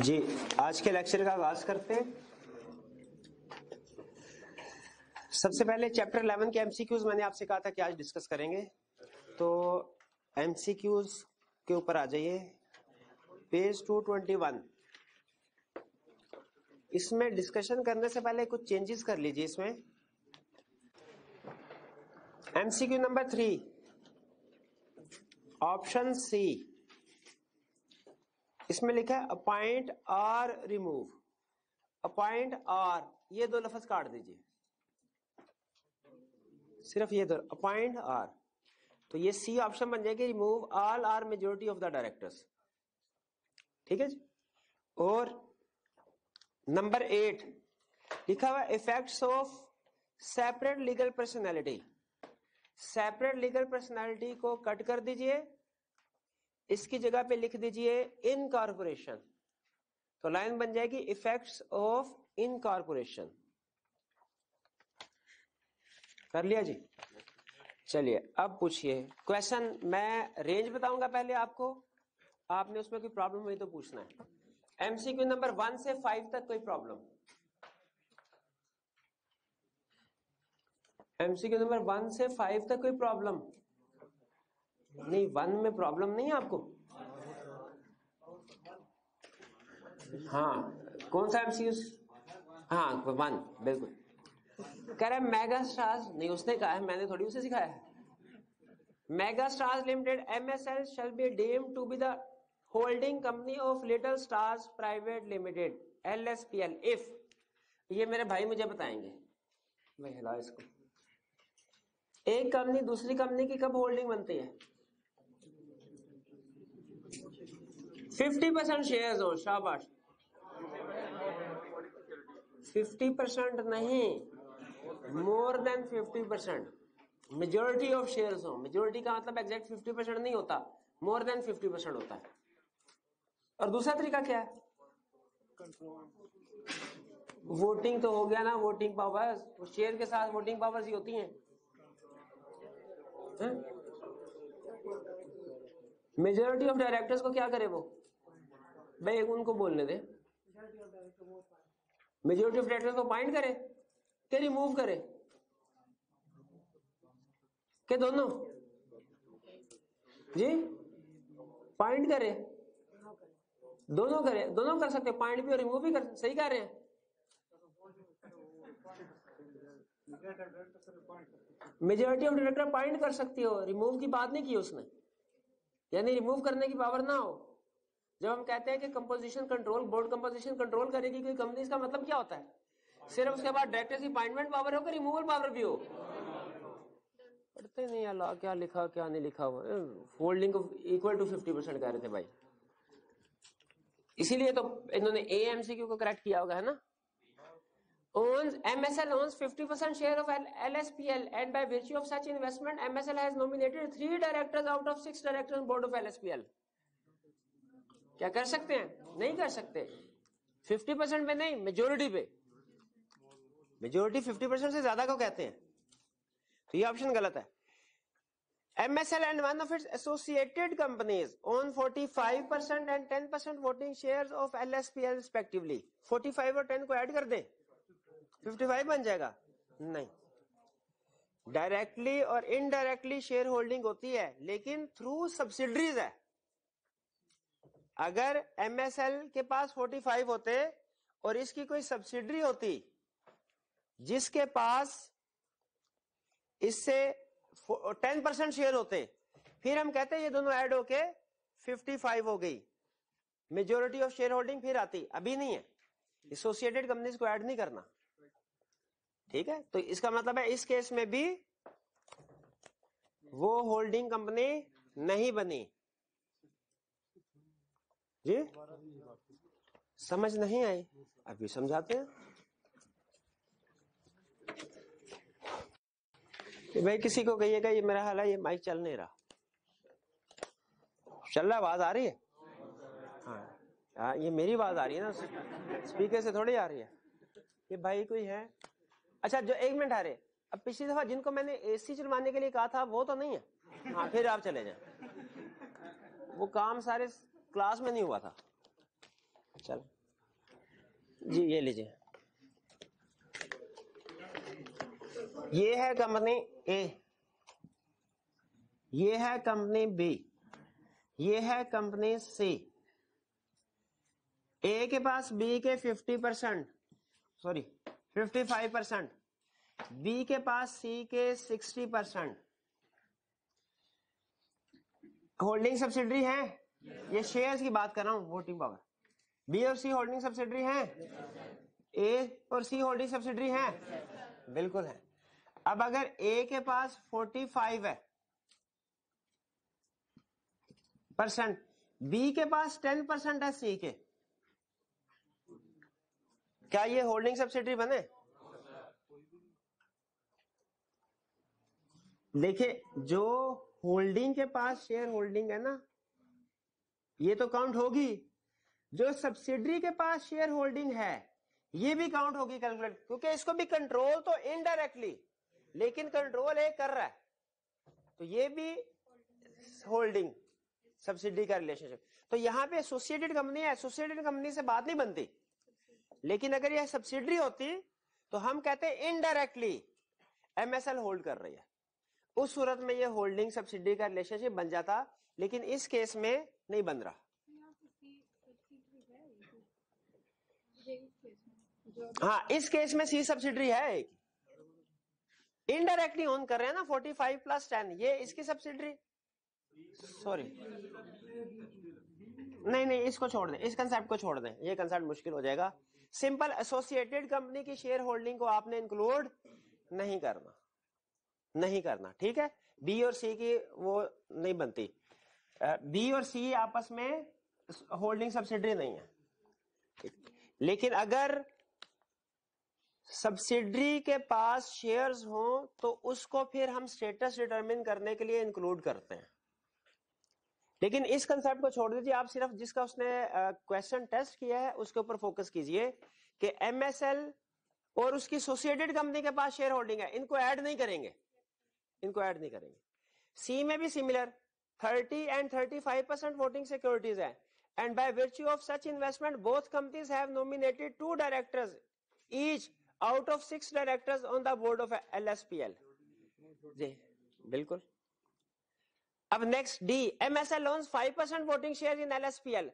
जी, आज के लेक्चर का आगाज करते हैं। सबसे पहले चैप्टर 11 के एमसीक्यूज मैंने आपसे कहा था कि आज डिस्कस करेंगे, तो एमसीक्यूज के ऊपर आ जाइए, पेज 221। इसमें डिस्कशन करने से पहले कुछ चेंजेस कर लीजिए। इसमें एमसीक्यू नंबर 3, ऑप्शन सी, इसमें लिखा है अपॉइंट और रिमूव। अपॉइंट और ये दो लफ्ज काट दीजिए, सिर्फ ये दो, अपॉइंट और। तो ये सी ऑप्शन बन जाएगी remove all or majority of the directors. ठीक है जी। और नंबर 8 लिखा हुआ effects of separate legal personality. Separate legal personality को कट कर दीजिए, इसकी जगह पे लिख दीजिए इनकॉर्पोरेशन। तो लाइन बन जाएगी इफेक्ट्स ऑफ इनकॉर्पोरेशन। कर लिया जी। चलिए अब पूछिए क्वेश्चन। मैं रेंज बताऊंगा पहले आपको, आपने उसमें कोई प्रॉब्लम हुई तो पूछना है। एमसीक्यू नंबर 1 से 5 तक कोई प्रॉब्लम? एमसीक्यू नंबर 1 से 5 तक कोई प्रॉब्लम नहीं? 1 में प्रॉब्लम नहीं है आपको? हाँ, कौन सा एमसीक्यू? हाँ 1 बिल्कुल। कह रहा है मेगा स्टार्स, नहीं उसने कहा है, मैंने थोड़ी उसे सिखाया है। Mega stars limited MSL shall be deemed to be the holding company of Little Stars Private Limited LSPL if, ये मेरे भाई मुझे बताएंगे। मैं हिला इसको। एक कंपनी दूसरी कंपनी की कब होल्डिंग बनती है? 50% शेयर्स हो। शाबाश। 50% नहीं, more than 50%। Majority of shares हो। मेजोरिटी का मतलब एग्जैक्ट 50% नहीं होता, मोर देन 50% होता है। और दूसरा तरीका क्या है? वोटिंग तो हो गया ना, वोटिंग पावर्स। शेयर के साथ वोटिंग पावर्स ही होती हैं। मेजोरिटी ऑफ डायरेक्टर्स को क्या करे वो? भाई उनको बोलने दे। मेजोरिटी ऑफ डायरेक्टर्स को अपॉइंट करे कि रिमूव करे कि दोनों? जी, पॉइंट करे, दोनों करे। दोनों कर सकते, पॉइंट भी और रिमूव भी कर। सही कह रहे हैं। मेजोरिटी ऑफ डायरेक्टर पॉइंट कर सकती हो, रिमूव की बात नहीं की उसने, यानी रिमूव करने की पावर ना हो। जब हम कहते हैं कि composition control, board composition control करेगी कोई कंपनी, इसका मतलब क्या होता है? सिर्फ उसके बाद डायरेक्टर्स की अपॉइंटमेंट पावर हो कि रिमूवल पावर भी हो? पढ़ते नहीं अल्लाह, क्या लिखा क्या नहीं लिखा हुआ। होल्डिंग इक्वल टू 50% कह रहे थे भाई, इसीलिए तो इन्होंने AMCQ को करेक्ट किया होगा, है ना। MSL owns 50% share of LSPL and by virtue of such investment MSL has nominated 3 directors out of 6 directors on board of LSPL। क्या कर सकते हैं? नहीं कर सकते। 50% पे नहीं, मेजोरिटी पे। मेजोरिटी 50% से ज्यादा को कहते हैं, तो ये ऑप्शन गलत है। MSL and one of its associated companies own 45% and 10% voting shares of LSPL respectively। 45 और 10 को ऐड कर दे, 55 बन जाएगा। नहीं, डायरेक्टली और इनडायरेक्टली शेयर होल्डिंग होती है, लेकिन थ्रू सब्सिडरीज है। अगर MSL के पास 45 होते और इसकी कोई सब्सिडरी होती जिसके पास इससे 10% शेयर होते, फिर हम कहते ये दोनों ऐड होके 55 हो गई, मेजोरिटी ऑफ शेयर होल्डिंग फिर आती। अभी नहीं है, एसोसिएटेड कंपनीज को ऐड नहीं करना। ठीक है, तो इसका मतलब है इस केस में भी वो होल्डिंग कंपनी नहीं बनी। जी समझ नहीं आई? अभी समझाते हैं। भाई किसी को कहिएगा ये मेरा हाल है, ये माइक चल नहीं रहा। चल रहा, आवाज आ रही है? हाँ, ये मेरी आवाज आ रही है ना, स्पीकर से थोड़ी आ रही है। ये भाई कोई है? अच्छा, जो 1 मिनट आ रहे, अब पिछली दफा जिनको मैंने AC चलवाने के लिए कहा था वो तो नहीं है? हाँ, फिर आप चले जाए। वो काम सारे क्लास में नहीं हुआ था। चलो जी, ये लीजिए, ये है कंपनी ए, ये है कंपनी बी, ये है कंपनी सी। ए के पास बी के 50%, सॉरी 55%, बी के पास सी के 60%। होल्डिंग सब्सिडरी है, ये शेयर्स की बात कर रहा हूं, वोटिंग पावर। बी और सी होल्डिंग सब्सिडरी हैं, ए और सी होल्डिंग सब्सिडरी हैं, बिल्कुल है। अब अगर ए के पास 45 है %, बी के पास 10% है सी के, क्या ये होल्डिंग सब्सिडरी बने? देखिए, जो होल्डिंग के पास शेयर होल्डिंग है ना, ये तो काउंट होगी। जो सब्सिडरी के पास शेयर होल्डिंग है, ये भी काउंट होगी कैलकुलेट, क्योंकि इसको भी कंट्रोल तो इनडायरेक्टली, लेकिन कंट्रोल एक कर रहा है, तो ये भी होल्डिंग सब्सिडी का रिलेशनशिप। तो यहां पे एसोसिएटेड कंपनी है, एसोसिएटेड कंपनी से बात नहीं बनती, लेकिन अगर यह सब्सिडरी होती तो हम कहते हैं इनडायरेक्टली एमएसएल होल्ड कर रही है, उस सूरत में ये होल्डिंग सब्सिडी का रिलेशनशिप बन जाता, लेकिन इस केस में नहीं बन रहा। हाँ, इस केस में सी सब्सिडरी है, इनडायरेक्टली ओन कर रहे हैं ना, 45 + 10, ये इसकी सब्सिडरी, सॉरी नहीं, इसको छोड़ दें, इस कंसेप्ट को छोड़ दें, ये कंसेप्ट मुश्किल हो जाएगा। सिंपल एसोसिएटेड कंपनी की शेयर होल्डिंग को आपने इंक्लूड नहीं करना, ठीक है। बी और सी की वो नहीं बनती, बी और सी आपस में होल्डिंग सब्सिडरी नहीं है, लेकिन अगर सब्सिडरी के पास शेयर्स हो तो उसको फिर हम स्टेटस डिटरमिन करने के लिए इंक्लूड करते हैं। लेकिन इस कंसेप्ट को छोड़ दीजिए, आप सिर्फ जिसका उसने क्वेश्चन टेस्ट किया है उसके ऊपर फोकस कीजिए कि एमएसएल और उसकी एसोसिएटेड कंपनी के पास शेयर होल्डिंग है, इनको ऐड नहीं करेंगे, सी में भी सिमिलर 30 and 35% वोटिंग सिक्योरिटीज है, and by virtue of such investment both companies have nominated 2 directors each out of 6 directors on the board of LSPL. जी बिल्कुल। अब next D, MSL owns 5% voting shares in LSPL.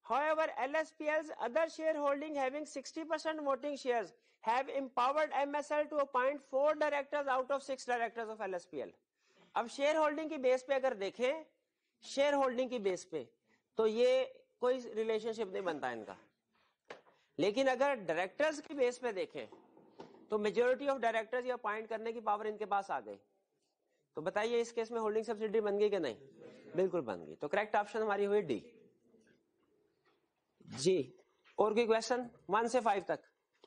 However, LSPL's other shareholding having 60% voting shares have empowered MSL to appoint 4 directors out of 6 directors of LSPL. अब share holding की base पे अगर देखें, share holding की base पे तो ये कोई रिलेशनशिप नहीं बनता इनका, लेकिन अगर डायरेक्टर्स की बेस पे देखें तो मेजॉरिटी ऑफ डायरेक्टर्स ये अपॉइंट करने की पावर इनके पास आ गई। तो बताइए इस केस में होल्डिंग सब्सिडी बन गई कि नहीं? बिल्कुल बन गई। तो करेक्ट ऑप्शन हमारी हुई डी। जी, और कोई क्वेश्चन 1 से 5 तक?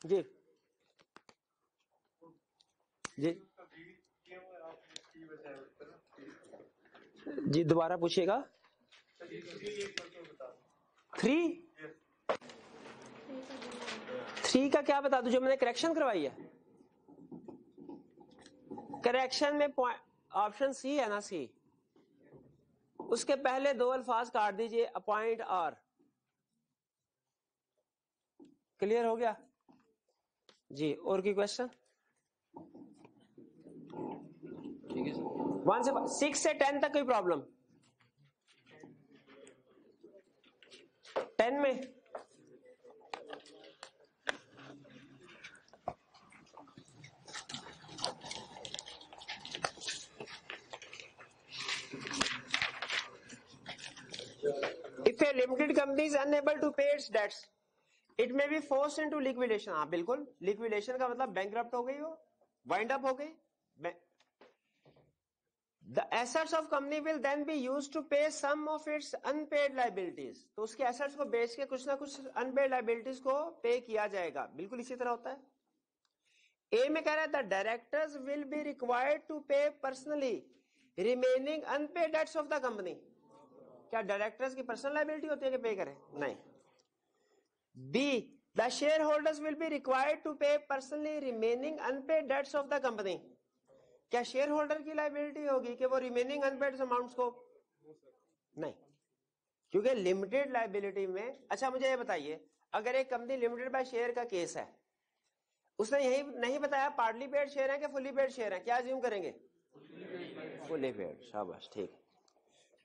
जी जी दोबारा पूछिएगा। 3 का क्या बता दूं जो मैंने करेक्शन करवाई है? करेक्शन में ऑप्शन सी है ना, सी, उसके पहले 2 अल्फाज काट दीजिए, अपॉइंट और। क्लियर हो गया जी? और की क्वेश्चन? 1 से 6 से 10 तक कोई प्रॉब्लम? 10 में if a limited company is unable to pay its debts, it may be forced into liquidation. हाँ बिल्कुल, लिक्विडेशन का मतलब बैंकरप्ट हो गई, वो वाइंड अप हो गई। The assets of company will then be used to pay some of its unpaid liabilities. तो उसके assets को बेच के कुछ ना कुछ unpaid liabilities को पे किया जाएगा, बिल्कुल इसी तरह होता है। ए में कह रहा है the directors will be required to pay personally remaining unpaid debts of the company. क्या डायरेक्टर्स की पर्सनल लाइबिलिटी होती है कि पे करें? नहीं। B, the share holders will be required to pay personally remaining unpaid debts of the company. क्या share holder की liability होगी कि वो रिमेनिंग अनपेड अमाउंट्स को? नहीं, क्योंकि लिमिटेड लाइबिलिटी में। अच्छा मुझे ये बताइए, अगर एक कंपनी लिमिटेड बाय शेयर का केस है, उसने यही नहीं बताया पार्टली पेड शेयर है कि फुली पेड शेयर है, क्या अज्यूम करेंगे? Fully paid. शाबाश, ठीक।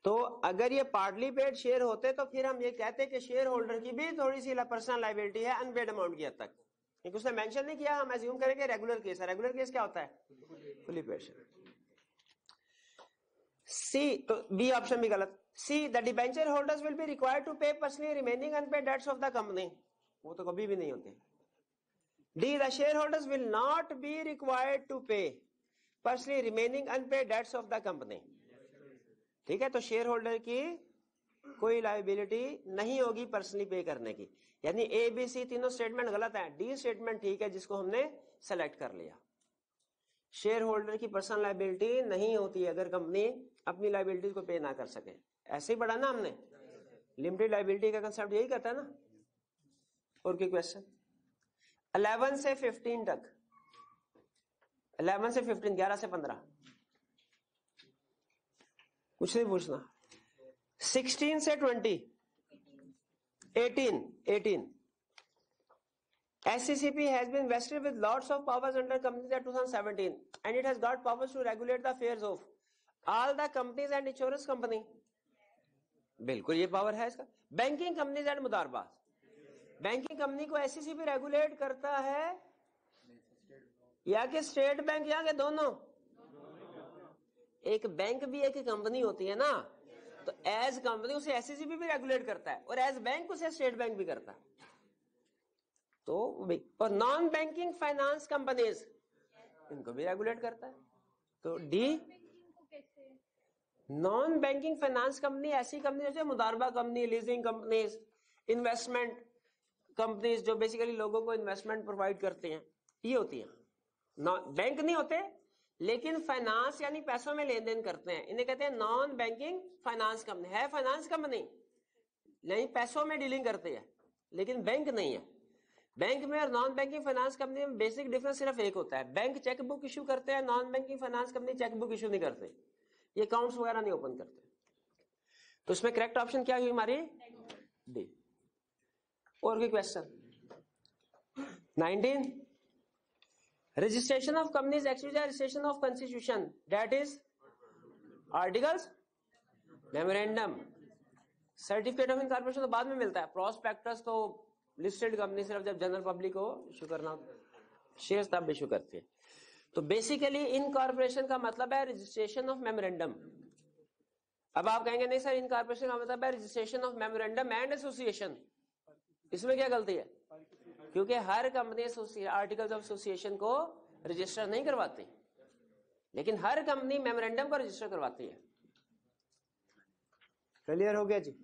तो अगर ये पार्टली पेड शेयर होते तो फिर हम ये कहते कि शेयर होल्डर की भी थोड़ी सी पर्सनल लायबिलिटी है अनपेड अमाउंट की हद तक, क्योंकि उसने मेंशन नहीं किया। हम अज्यूम करेंगे रेगुलर केस है। रेगुलर केस क्या होता है? Fully paid share. सी, तो बी ऑप्शन भी गलत। C, the debenture holders will be required to pay personally remaining unpaid debts of the company, वो तो कभी भी नहीं होते। D, the share holders will not be required to pay personally remaining unpaid debts of the company. ठीक है, तो share holder की कोई लायबिलिटी नहीं होगी पर्सनली पे करने की। यानी ए बी सी तीनों स्टेटमेंट गलत है, डी स्टेटमेंट ठीक है जिसको हमने सेलेक्ट कर लिया। शेयर होल्डर की पर्सनल लायबिलिटी नहीं होती है अगर कंपनी अपनी लायबिलिटीज को पे ना कर सके। ऐसे ही पढ़ा ना हमने, लिमिटेड लायबिलिटी का कंसेप्ट यही कहता है ना। और कोई क्वेश्चन? 11 से 15 तक, 11 से 15, 11 से 15 कुछ नहीं पूछना। 16 से 20, 18 SCCP has been vested with lots of powers under Companies Act 2017 and it has got powers to regulate the affairs of all the companies and insurance company. बिल्कुल ये पावर है इसका। बैंकिंग कंपनीज एंड मुदारबात, banking company को SCCP regulate करता है या कि स्टेट बैंक, या के दोनों? एक बैंक भी एक कंपनी होती है ना, तो एज कंपनी उसे SCCP भी रेगुलेट करता है और एज बैंक उसे स्टेट बैंक भी करता है। तो और नॉन बैंकिंग फाइनेंस कंपनीज, इनको भी रेगुलेट करता है। तो D, non banking finance company ऐसी कंपनी जैसे मुदारबा company, leasing companies, investment companies जो बेसिकली लोगों को इन्वेस्टमेंट प्रोवाइड करते हैं, ये होती है। बैंक नहीं होते लेकिन फाइनेंस यानी पैसों में लेन देन करते हैं, इन्हें कहते हैं नॉन बैंकिंग फाइनेंस कंपनी। है फाइनेंस कंपनी, नहीं पैसों में डीलिंग करते हैं लेकिन बैंक नहीं है। बैंक में और नॉन बैंकिंग फाइनेंस कंपनी में बेसिक डिफरेंस सिर्फ एक होता है, बैंक चेक बुक इशू करते हैं, non banking finance company cheque book issue नहीं करते, ये अकाउंट्स वगैरह नहीं ओपन करते। तो इसमें करेक्ट ऑप्शन क्या हुई हमारी? डी। और कोई question? 19, registration of companies excuse registration of constitution, that is articles, memorandum. Certificate of incorporation तो बाद में मिलता है, प्रोस्पेक्टस तो लिस्टेड कंपनी सिर्फ जब जनरल पब्लिक को इशू करना शेयर तब इशू करती है। तो बेसिकली इनकॉर्पोरेशन का मतलब है रजिस्ट्रेशन ऑफ मेमोरेंडम। अब आप कहेंगे नहीं सर इनकॉर्पोरेशन का मतलब है registration of memorandum and association, इसमें क्या गलती है? क्योंकि हर कंपनी आर्टिकल्स ऑफ एसोसिएशन को रजिस्टर नहीं करवाती, लेकिन हर कंपनी मेमोरेंडम को रजिस्टर करवाती है। क्लियर हो गया जी?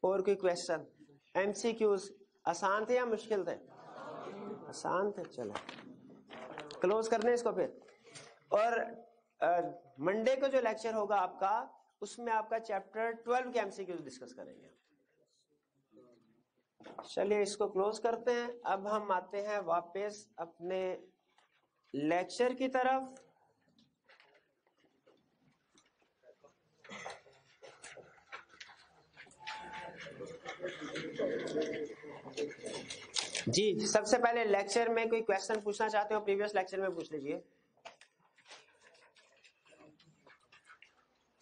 और कोई क्वेश्चन? MCQs आसान थे या मुश्किल थे? आसान थे। चलो क्लोज करने इसको फिर। और मंडे को जो लेक्चर होगा आपका, उसमें आपका चैप्टर 12 के MCQs डिस्कस करेंगे। चलिए इसको क्लोज करते हैं। अब हम आते हैं वापस अपने लेक्चर की तरफ। जी, सबसे पहले लेक्चर में कोई क्वेश्चन पूछना चाहते हो प्रीवियस लेक्चर में पूछ लीजिए।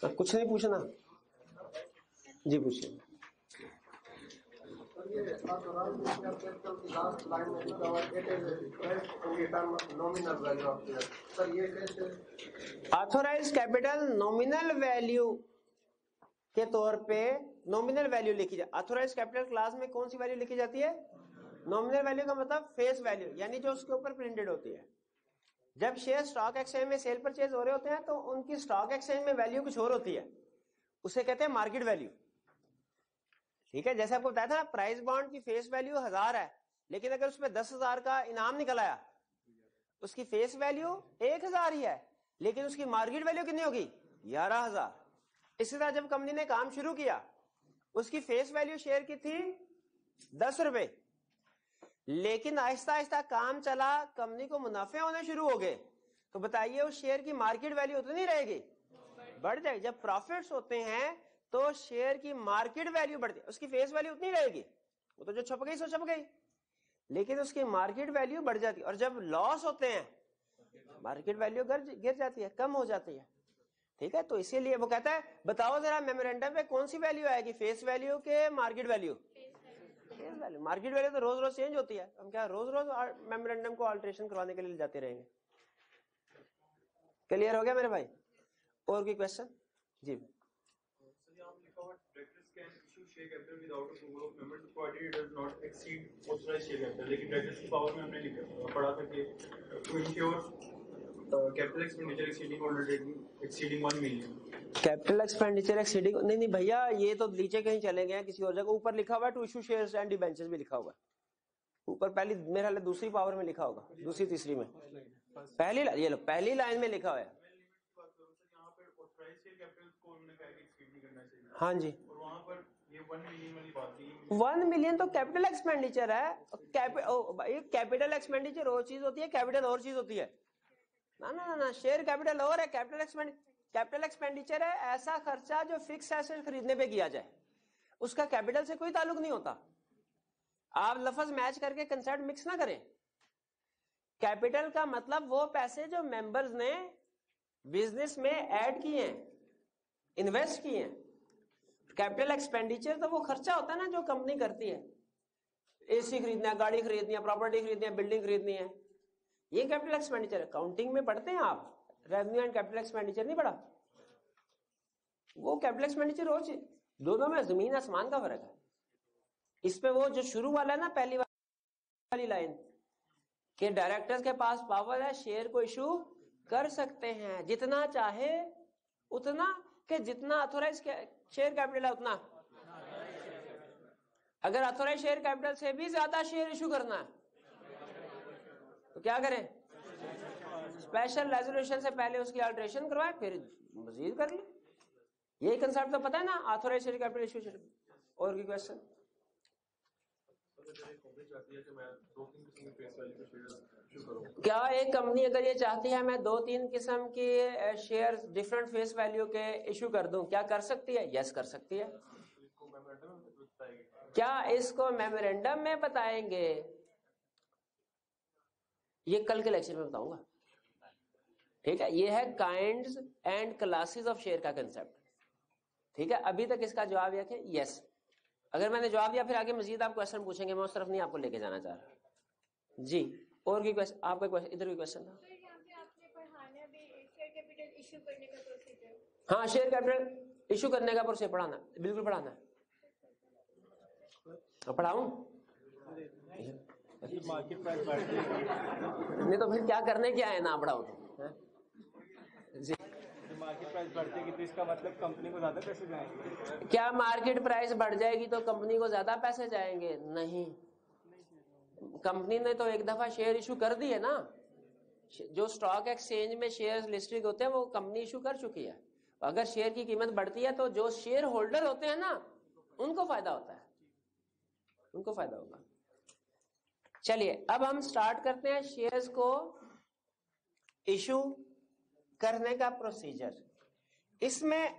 तो कुछ नहीं पूछना? जी पूछिए। ऑथोराइज्ड कैपिटल नॉमिनल वैल्यू के तौर पे नॉमिनल वैल्यू लिखी जाए। ऑथोराइज्ड कैपिटल क्लास में कौन सी वैल्यू लिखी जाती है? नॉमिनल वैल्यू का मतलब फेस वैल्यू, यानी जो उसके ऊपर प्रिंटेड होती है। जब शेयर स्टॉक एक्सचेंज में सेल परचेज हो रहे होते हैं तो उनकी स्टॉक एक्सचेंज में वैल्यू कुछ और होती है, उसे कहते हैं मार्केट वैल्यू। ठीक है, जैसे आपको बताया था प्राइस बॉन्ड की फेस वैल्यू 1000 है, लेकिन अगर उसमें 10,000 का इनाम निकल आया, उसकी फेस वैल्यू 1000 ही है, लेकिन उसकी मार्केट वैल्यू कितनी होगी? 11,000। इसी तरह जब कंपनी ने काम शुरू किया, उसकी फेस वैल्यू शेयर की थी 10 रुपए, लेकिन आहिस्ता आहिस्ता काम चला, कंपनी को मुनाफे होने शुरू हो गए, तो बताइए उस शेयर की मार्केट वैल्यू उतनी नहीं रहेगी, बढ़ जाएगी। जब प्रॉफिट्स होते हैं तो शेयर की मार्केट वैल्यू बढ़ती है, उसकी फेस वैल्यू उतनी रहेगी। वो तो जो छप गई सो छप गई, लेकिन उसकी मार्केट वैल्यू बढ़ जाती है। और जब लॉस होते हैं मार्केट वैल्यू गिर जाती है, कम हो जाती है। ठीक है, तो इसीलिए वो कहता है बताओ जरा मेमोरेंडम में कौन सी वैल्यू आएगी, फेस वैल्यू के market value? Face value. Market value तो रोज रोज चेंज होती है, हम क्या रोज रोज मेमोरेंडम को अल्टरेशन करवाने के लिए जाते रहेंगे। क्लियर हो गया मेरे भाई? और कोई क्वेश्चन? जी share capital without approval of members provided it does not exceed authorised share capital, लेकिन डायरेक्टर्स की पावर में हमने लिखा पढ़ा था कि to ensure capital expenditure exceeding 1 million. Capital expenditure exceeding, नहीं भैया ये तो नीचे कहीं चले गए किसी और जगह। ऊपर लिखा हुआ है to issue shares and debentures भी लिखा हुआ है ऊपर, पहली मेरे ख्याल दूसरी पावर में लिखा होगा, दूसरी तीसरी में, पहली ये लो पहली लाइन में लिखा हुआ है। हाँ जी, और वहां पर ये 1 मिलियन वाली बात थी। 1 मिलियन तो कैपिटल एक्सपेंडिचर है। कैपिटल एक्सपेंडिचर और चीज होती है, कैपिटल और चीज होती है ना ना ना, शेयर कैपिटल और है। कैपिटल एक्सपेंडिचर है ऐसा खर्चा जो फिक्स एसेट खरीदने पे किया जाए, उसका कैपिटल से कोई ताल्लुक नहीं होता। आप लफ्ज मैच करके कंसेप्ट मिक्स ना करें। कैपिटल का मतलब वो पैसे जो मेंबर्स ने बिजनेस में ऐड किए हैं, इन्वेस्ट किए हैं। कैपिटल एक्सपेंडिचर तो वो खर्चा होता है ना जो कंपनी करती है, एसी खरीदना है, गाड़ी खरीदनी है, प्रॉपर्टी खरीदनी है, बिल्डिंग खरीदनी है, ये कैपिटल एक्सपेंडिचर है। काउंटिंग में पढ़ते हैं आप, रेवेन्यू एंड कैपिटल एक्सपेंडिचर नहीं पढ़ा? वो कैपिटल एक्सपेंडिचर हो, दोनों में जमीन आसमान का फर्क है। इस पे वो जो शुरू वाला है ना, पहली वाली लाइन कि डायरेक्टर्स के पास पावर है, शेयर को इशू कर सकते हैं जितना चाहे उतना, कि जितना अथोराइज शेयर कैपिटल है उतना। अगर अथोराइज शेयर कैपिटल से भी ज्यादा शेयर इशू करना है तो क्या करें? स्पेशल रेजोल्यूशन से पहले उसकी अल्टरेशन करवाए, फिर मजीद कर ले। यही कंसेप्ट तो पता है ना, ऑथोराइज शेयर कैपिटल इशू। और की क्वेश्चन? क्या एक कंपनी अगर ये चाहती है मैं 2-3 किस्म के शेयर डिफरेंट फेस वैल्यू के इशू कर दूं, क्या कर सकती है? यस कर सकती है। क्या इसको मेमोरेंडम में बताएंगे? ये कल के लेक्चर में बताऊंगा। ठीक है, ये है kinds and classes of share का कंसेप्ट। ठीक है, अभी तक इसका जवाब यह है यस। अगर मैंने जवाब दिया फिर आगे मजीद आप क्वेश्चन पूछेंगे, मैं उस तरफ नहीं आपको लेके जाना चाह रहा जी। और की क्वेश्चन? आपका क्वेश्चन इधर भी क्वेश्चन था। हाँ, शेयर कैपिटल इशू करने का प्रोसेस पढ़ाना, बिल्कुल पढ़ाना है। पढ़ाऊं? मार्केट प्राइस नहीं तो फिर क्या करने क्या है ना पढ़ाऊं जी। मार्केट प्राइस बढ़ती है तो इसका मतलब कंपनी को ज्यादा पैसे जाएंगे? क्या मार्केट प्राइस बढ़ जाएगी तो कंपनी को ज्यादा पैसे जाएंगे? नहीं, कंपनी ने तो एक दफा शेयर इशू कर दी है ना। जो स्टॉक एक्सचेंज में शेयर लिस्टेड होते हैं वो कंपनी इशू कर चुकी है। अगर शेयर की कीमत बढ़ती है तो जो शेयर होल्डर होते हैं ना उनको फायदा होता है, उनको फायदा होगा। चलिए अब हम स्टार्ट करते हैं शेयर्स को इशू करने का प्रोसीजर। इसमें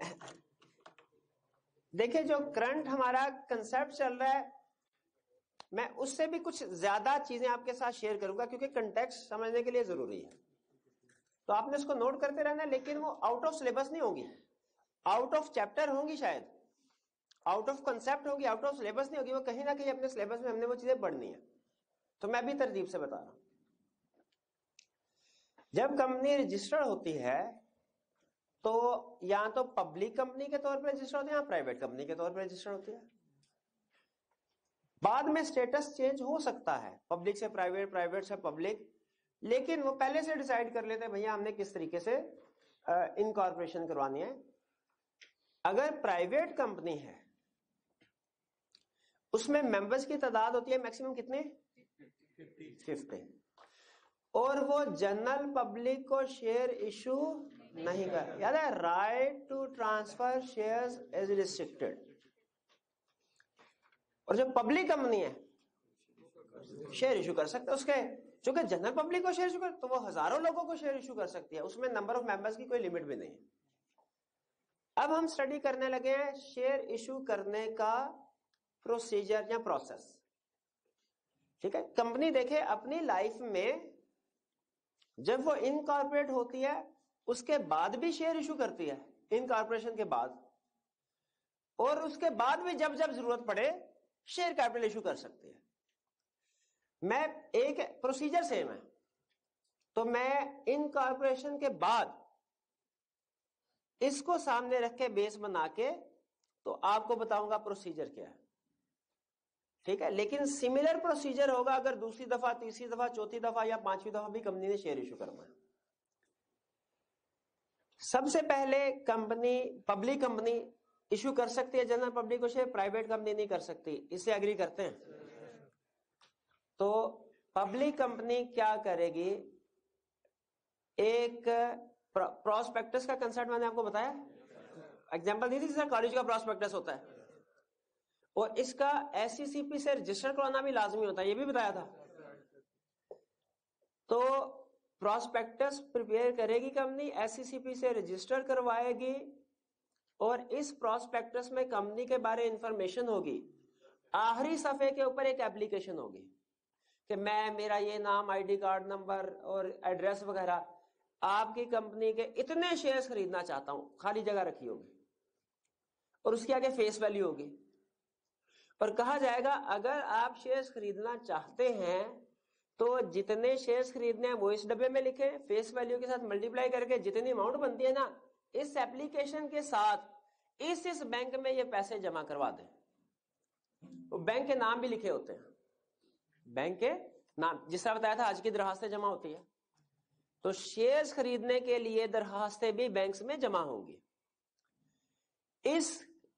देखिए जो करंट हमारा कंसेप्ट चल रहा है, मैं उससे भी कुछ ज्यादा चीजें आपके साथ शेयर करूंगा क्योंकि कंटेक्स्ट समझने के लिए जरूरी है। तो आपने इसको नोट करते रहना, लेकिन वो आउट ऑफ सिलेबस नहीं होगी, आउट ऑफ चैप्टर होंगी, शायद आउट ऑफ कंसेप्ट होगी, आउट ऑफ सिलेबस नहीं होगी। वो कहीं ना कहीं अपने सिलेबस में हमने वो चीजें पढ़नी है। तो मैं भी तरतीब से बता रहा हूं। जब कंपनी रजिस्टर्ड होती है तो या तो पब्लिक कंपनी के तौर पर रजिस्टर होती है या प्राइवेट कंपनी के तौर पर रजिस्टर होती है। बाद में स्टेटस चेंज हो सकता है, पब्लिक से प्राइवेट, प्राइवेट से पब्लिक, लेकिन वो पहले से डिसाइड कर लेते हैं भैया हमने किस तरीके से इनकॉर्पोरेशन करवानी है। अगर प्राइवेट कंपनी है उसमें मेंबर्स की तादाद होती है मैक्सिमम कितने? 50। और वो जनरल पब्लिक को शेयर इशू नहीं कर, याद है, right to transfer shares is restricted. और जो पब्लिक कंपनी है शेयर इशू कर सकते हैं उसके, चूंकि जनरल पब्लिक को शेयर इशू कर तो वो हजारों लोगों को शेयर इशू कर सकती है, उसमें नंबर ऑफ मेंबर्स की कोई लिमिट भी नहीं है। अब हम स्टडी करने लगे हैं शेयर इशू करने का प्रोसीजर या प्रोसेस। ठीक है। कंपनी देखे अपनी लाइफ में जब वो इनकॉर्पोरेट होती है उसके बाद भी शेयर इशू करती है, इनकॉर्पोरेशन के बाद, और उसके बाद भी जब जब जरूरत पड़े शेयर कैपिटल इशू कर सकती है। मैं एक प्रोसीजर सेम है, तो मैं इनकॉर्पोरेशन के बाद इसको सामने रख के बेस बना के तो आपको बताऊंगा प्रोसीजर क्या है, ठीक है। लेकिन सिमिलर प्रोसीजर होगा अगर दूसरी दफा, तीसरी दफा, चौथी दफा या पांचवी दफा भी कंपनी ने शेयर इशू करना है। सबसे पहले कंपनी, पब्लिक कंपनी इशू कर सकती है जनरल पब्लिक को शेयर, प्राइवेट कंपनी नहीं कर सकती। इससे एग्री करते हैं? तो पब्लिक कंपनी क्या करेगी, एक प्रोस्पेक्टस का कंसेप्ट मैंने आपको बताया, एग्जांपल दी थी सर, कॉलेज का प्रोस्पेक्टस होता है और इसका SECP से रजिस्टर करवाना भी लाजमी होता है, ये भी बताया था। तो प्रोस्पेक्टस प्रिपेयर करेगी कंपनी, SECP से रजिस्टर करवाएगी और इस प्रोस्पेक्टस में कंपनी के बारे में इंफॉर्मेशन होगी। आखिरी सफे के ऊपर एक एप्लीकेशन होगी कि मैं, मेरा ये नाम, ID कार्ड नंबर और एड्रेस वगैरह, आपकी कंपनी के इतने शेयर्स खरीदना चाहता हूं, खाली जगह रखी होगी और उसके आगे फेस वैल्यू होगी और कहा जाएगा अगर आप शेयर्स खरीदना चाहते हैं तो जितने शेयर्स खरीदने हैं वो इस डब्बे में लिखें, फेस वैल्यू के साथ मल्टीप्लाई करके जितनी अमाउंट बनती है ना, इस एप्लीकेशन के साथ इस बैंक में ये पैसे जमा करवा दें। तो बैंक के नाम भी लिखे होते हैं, बैंक के नाम, जिस तरह बताया था आज की दरखास्तें जमा होती है, तो शेयर्स खरीदने के लिए दरखास्तें भी बैंक्स में जमा होंगी।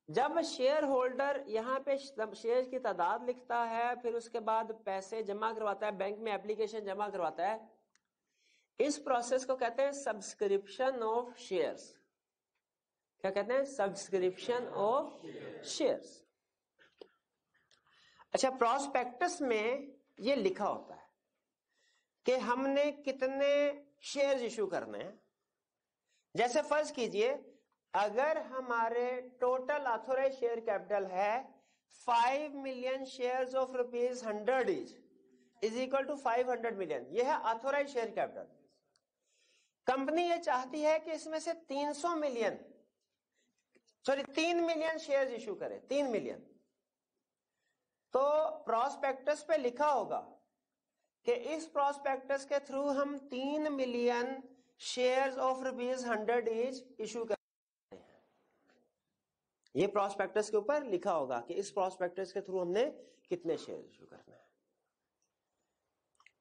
जब शेयर होल्डर यहाँ पे शेयर की तादाद लिखता है, फिर उसके बाद पैसे जमा करवाता है बैंक में, एप्लीकेशन जमा करवाता है, इस प्रोसेस को कहते हैं सब्सक्रिप्शन ऑफ शेयर्स। क्या कहते हैं? Subscription of shares. अच्छा, प्रोस्पेक्टस में ये लिखा होता है कि हमने कितने शेयर्स इशू करने हैं। जैसे फर्ज कीजिए अगर हमारे टोटल ऑथोराइज शेयर कैपिटल है 5 million shares of ₹100 is equal to 500 million, यह है ऑथोराइज शेयर कैपिटल। कंपनी ये चाहती है कि इसमें से 3 मिलियन शेयर्स इशू करे, 3 मिलियन। तो प्रोस्पेक्टस पे लिखा होगा कि इस प्रोस्पेक्टस के थ्रू हम 3 मिलियन शेयर्स ऑफ ₹100 इशू कर, ये प्रोस्पेक्टस के ऊपर लिखा होगा कि इस प्रोस्पेक्टस के थ्रू हमने कितने शेयर इशू करने हैं।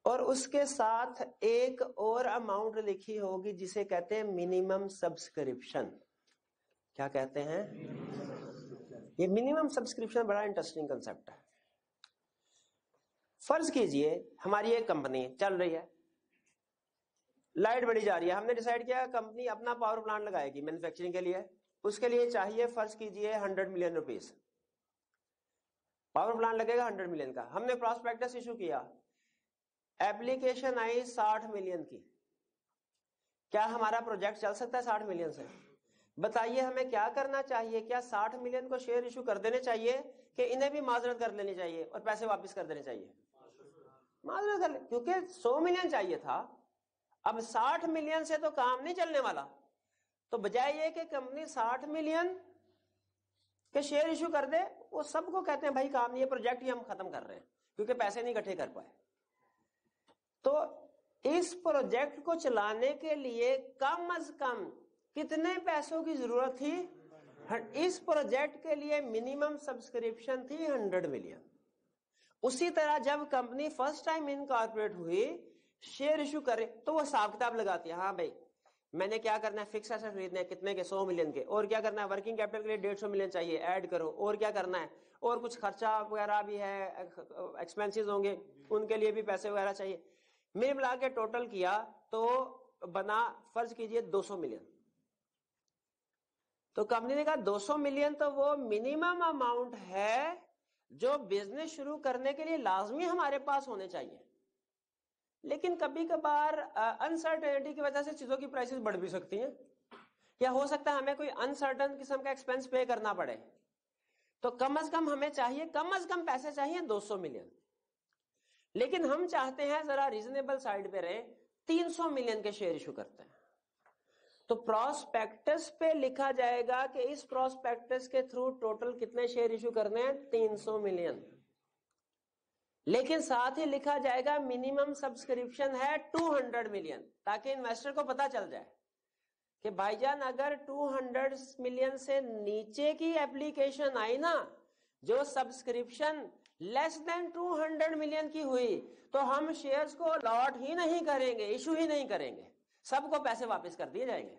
और उसके साथ एक और अमाउंट लिखी होगी जिसे कहते हैं मिनिमम सब्सक्रिप्शन। क्या कहते हैं? ये मिनिमम सब्सक्रिप्शन बड़ा इंटरेस्टिंग कंसेप्ट है। फर्ज कीजिए हमारी एक कंपनी चल रही है, लाइट बढ़ी जा रही है, हमने डिसाइड किया कंपनी अपना पावर प्लांट लगाएगी मैन्युफैक्चरिंग के लिए, उसके लिए चाहिए फर्ज कीजिए 100 मिलियन रुपीस, पावर प्लांट लगेगा 100 मिलियन का। हमने प्रोस्पेक्टस इशू किया, एप्लीकेशन आई 60 मिलियन की। क्या हमारा प्रोजेक्ट चल सकता है 60 मिलियन से? बताइए हमें क्या करना चाहिए? क्या 60 मिलियन को शेयर इशू कर देने चाहिए कि इन्हें भी माजरत कर लेनी चाहिए और पैसे वापस कर देने चाहिए? माजरत कर ले, क्योंकि 100 मिलियन चाहिए था, अब 60 मिलियन से तो काम नहीं चलने वाला। तो बजाय ये कि कंपनी 60 मिलियन के शेयर इशू कर दे, वो सबको कहते हैं भाई काम नहीं है, प्रोजेक्ट ही हम खत्म कर रहे हैं क्योंकि पैसे नहीं इकट्ठे कर पाए। तो इस प्रोजेक्ट को चलाने के लिए कम से कम कितने पैसों की जरूरत थी? इस प्रोजेक्ट के लिए मिनिमम सब्सक्रिप्शन थी 100 मिलियन। उसी तरह जब कंपनी फर्स्ट टाइम इनकॉर्पोरेट हुई, शेयर इशू करे तो वो हिसाब किताब लगाती है, हाँ भाई मैंने क्या करना है, फिक्स एसेट खरीदने हैं कितने के, 100 मिलियन के, और क्या करना है, वर्किंग कैपिटल के लिए 150 मिलियन चाहिए, ऐड करो, और क्या करना है, और कुछ खर्चा वगैरह भी है, एक्सपेंसेस होंगे उनके लिए भी पैसे वगैरह चाहिए। मिल मिला के टोटल किया तो बना फर्ज कीजिए 200 मिलियन। तो कंपनी ने कहा 200 मिलियन तो वो मिनिमम अमाउंट है जो बिजनेस शुरू करने के लिए लाजमी हमारे पास होने चाहिए। लेकिन कभी कभार अनसर्टेनिटी की वजह से चीजों की प्राइसेस बढ़ भी सकती हैं, या हो सकता है हमें कोई अनसर्टन किस्म का एक्सपेंस पे करना पड़े, तो कम से कम हमें चाहिए, कम से कम पैसे चाहिए 200 मिलियन। लेकिन हम चाहते हैं जरा रीजनेबल साइड पे रहे, 300 मिलियन के शेयर इशू करते हैं। तो प्रोस्पेक्टस पे लिखा जाएगा कि इस प्रोस्पेक्टस के थ्रू टोटल कितने शेयर इशू करने हैं, 300 मिलियन। लेकिन साथ ही लिखा जाएगा मिनिमम सब्सक्रिप्शन है 200 मिलियन, ताकि इन्वेस्टर को पता चल जाए कि भाईजान अगर 200 मिलियन से नीचे की एप्लीकेशन आई ना, जो सब्सक्रिप्शन लेस देन 200 मिलियन की हुई, तो हम शेयर्स को अलॉट ही नहीं करेंगे, इशू ही नहीं करेंगे, सबको पैसे वापस कर दिए जाएंगे।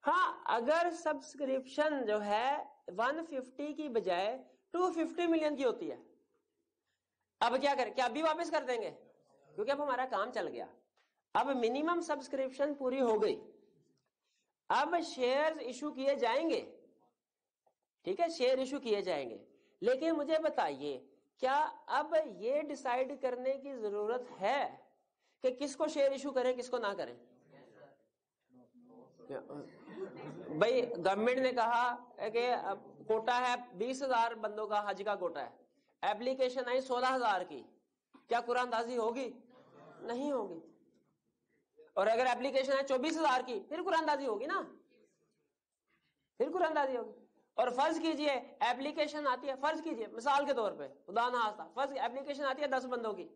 हाँ, अगर सब्सक्रिप्शन जो है 150 की बजाय 250 मिलियन की होती है, अब क्या करें, क्या अभी वापस कर देंगे? क्योंकि अब हमारा काम चल गया, अब मिनिमम सब्सक्रिप्शन पूरी हो गई, अब शेयर्स इशू किए जाएंगे। ठीक है, शेयर इशू किए जाएंगे। लेकिन मुझे बताइए, क्या अब ये डिसाइड करने की जरूरत है कि किसको शेयर इशू करें, किसको ना करें? भाई गवर्नमेंट ने कहा कि कोटा है 20,000 बंदों का, हज का कोटा है, एप्लीकेशन आई 16,000 की, क्या कुरानदाजी होगी? नहीं होगी। और अगर एप्लीकेशन है 24,000 की, फिर कुरानदाजी होगी ना, फिर कुरानदाजी होगी। और फर्ज कीजिए एप्लीकेशन आती है, फर्ज कीजिए मिसाल के तौर पे, खुदा ना खास्ता, फर्ज एप्लीकेशन आती है 10 बंदों की,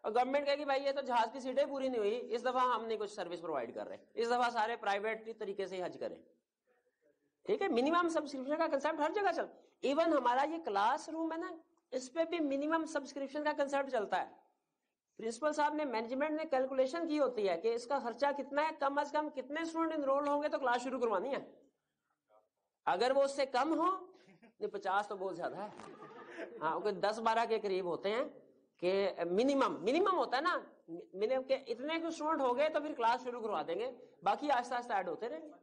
और गवर्नमेंट कहेगी भाई ये तो जहाज की सीटें पूरी नहीं हुई, इस दफा हम नहीं कुछ सर्विस प्रोवाइड कर रहे, इस दफा सारे प्राइवेट तरीके से हज करें। ठीक है, मिनिमम सब्सक्रिप्शन का कंसेप्ट हर जगह चल, इवन हमारा ये क्लासरूम है ना, इस पे भी मिनिमम सब्सक्रिप्शन का कंसेप्ट चलता है। प्रिंसिपल साहब ने, मैनेजमेंट ने कैलकुलेशन की होती है कि इसका खर्चा कितना है, कम से कम कितने स्टूडेंट इनरोल होंगे तो क्लास शुरू करवानी है। अगर वो उससे कम हो, नहीं 50 तो बहुत ज्यादा है, हाँ कोई 10-12 के करीब होते हैं कि मिनिमम होता है ना, मिनिमम के इतने के स्टूडेंट हो गए तो फिर क्लास शुरू करवा देंगे, बाकी आस्ते आस्ते ऐड होते रहेंगे।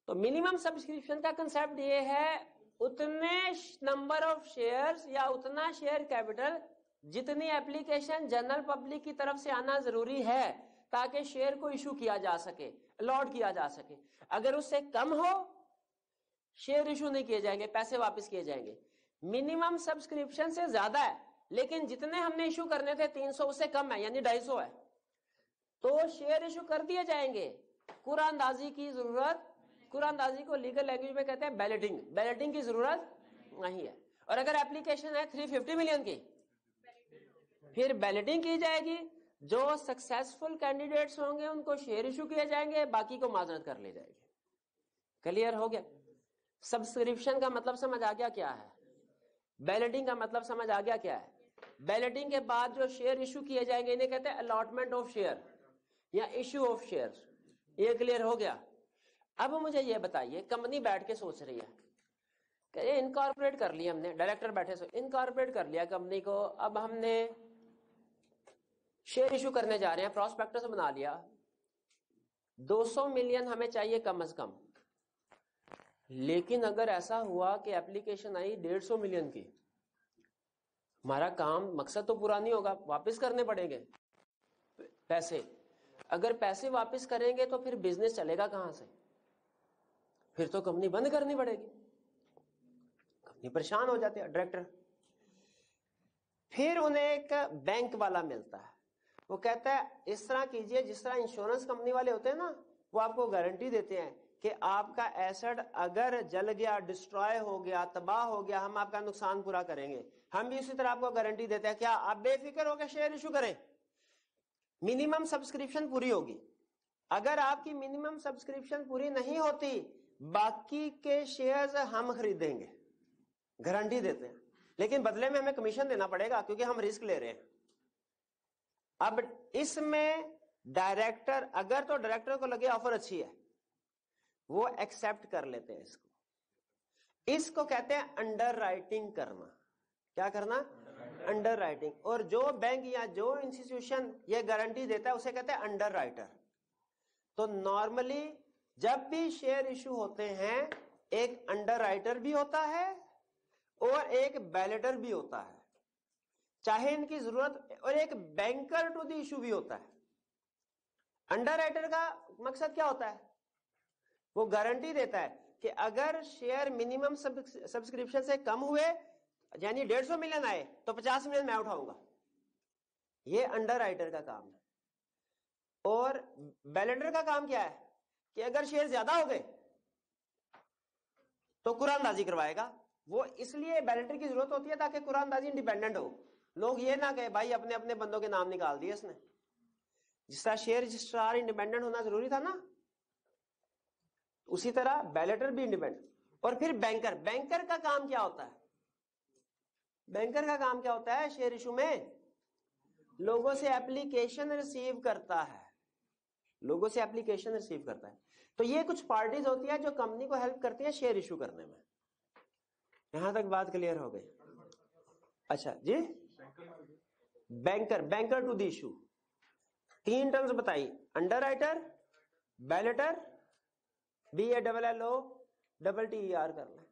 तो मिनिमम सब्सक्रिप्शन का कंसेप्ट ये है, उतने नंबर ऑफ शेयर्स या उतना शेयर कैपिटल जितनी एप्लीकेशन जनरल पब्लिक की तरफ से आना जरूरी है ताकि शेयर को इशू किया जा सके, अलॉट किया जा सके। अगर उससे कम हो, शेयर इशू नहीं किए जाएंगे, पैसे वापस किए जाएंगे। मिनिमम सब्सक्रिप्शन से ज्यादा है, लेकिन जितने हमने इशू करने थे 300 उससे कम है, यानी 250 है, तो शेयर इशू कर दिए जाएंगे। कुरानदाजी की जरूरत, कुरानदाजी को लीगल लैंग्वेज में कहते हैं बैलेटिंग, बैलेटिंग की जरूरत नहीं है। और अगर एप्लीकेशन है 350 मिलियन की, फिर बैलेटिंग की जाएगी, जो सक्सेसफुल कैंडिडेट्स होंगे उनको शेयर इशू किए जाएंगे, बाकी को माजरत कर ली जाएगी। क्लियर हो गया? सब्सक्रिप्शन का मतलब समझ आ गया क्या है, बैलेटिंग का मतलब समझ आ गया क्या है। बैलेटिंग के बाद जो शेयर इशू किए जाएंगे इन्हें कहते हैं अलॉटमेंट ऑफ शेयर या इशू ऑफ शेयर। ये क्लियर हो गया? अब मुझे ये बताइए, कंपनी बैठ के सोच रही है कि इनकॉर्पोरेट कर लिया हमने, डायरेक्टर बैठे सो इनकॉर्पोरेट कर लिया कंपनी को, अब हमने शेयर इशू करने जा रहे हैं, प्रॉस्पेक्टस बना लिया, 200 मिलियन हमें चाहिए कम से कम। लेकिन अगर ऐसा हुआ कि एप्लीकेशन आई 150 मिलियन की, हमारा काम मकसद तो पूरा नहीं होगा, वापस करने पड़ेंगे पैसे। अगर पैसे वापस करेंगे तो फिर बिजनेस चलेगा कहां से? फिर तो कंपनी बंद करनी पड़ेगी। कंपनी परेशान हो जाती है, डायरेक्टर। फिर उन्हें एक बैंक वाला मिलता है, वो कहता है इस तरह कीजिए, जिस तरह इंश्योरेंस कंपनी वाले होते हैं ना, वो आपको गारंटी देते हैं कि आपका एसेट अगर जल गया, डिस्ट्रॉय हो गया, तबाह हो गया, हम आपका नुकसान पूरा करेंगे। हम भी उसी तरह आपको गारंटी देते हैं, क्या आप बेफिक्र होकर शेयर इशू करें, मिनिमम सब्सक्रिप्शन पूरी होगी। अगर आपकी मिनिमम सब्सक्रिप्शन पूरी नहीं होती, बाकी के शेयर्स हम खरीदेंगे, गारंटी देते हैं, लेकिन बदले में हमें कमीशन देना पड़ेगा क्योंकि हम रिस्क ले रहे हैं। अब इसमें डायरेक्टर, अगर तो डायरेक्टर को लगे ऑफर अच्छी है, वो एक्सेप्ट कर लेते हैं इसको कहते हैं अंडर राइटिंग करना। क्या करना? Under writing. और जो बैंक या जो इंस्टीट्यूशन ये गारंटी देता है उसे कहते हैं अंडर राइटर। तो नॉर्मली जब भी शेयर इशू होते हैं, एक अंडर राइटर भी होता है और एक बैलेटर भी होता है, चाहे इनकी जरूरत, और एक बैंकर टू द इशू भी होता है। अंडर राइटर का मकसद क्या होता है? वो गारंटी देता है कि अगर शेयर मिनिमम सब्सक्रिप्शन से कम हुए यानी 150 मिलियन आए तो 50 मिलियन मैं उठाऊंगा। ये अंडर राइटर का काम है। और बैलेंडर का काम क्या है कि अगर शेयर ज्यादा हो गए तो कुरानदाजी करवाएगा। वो इसलिए बैलेंडर की जरूरत होती है ताकि कुरानदाजी इंडिपेंडेंट हो। लोग ये ना कहे भाई अपने अपने बंदों के नाम निकाल दिए इसने। जिस तरह शेयर रजिस्ट्रार इंडिपेंडेंट होना जरूरी था ना, उसी तरह बैलेंडर भी इंडिपेंडेंट। और फिर बैंकर, बैंकर का काम क्या होता है? बैंकर का काम क्या होता है? शेयर इशू में लोगों से एप्लीकेशन रिसीव करता है, लोगों से एप्लीकेशन रिसीव करता है। तो ये कुछ पार्टीज होती है जो कंपनी को हेल्प करती है शेयर इशू करने में। यहां तक बात क्लियर हो गई? अच्छा जी, banker, banker to the issue. 3 terms बताई, underwriter, balloter, BALLO TER कर लें,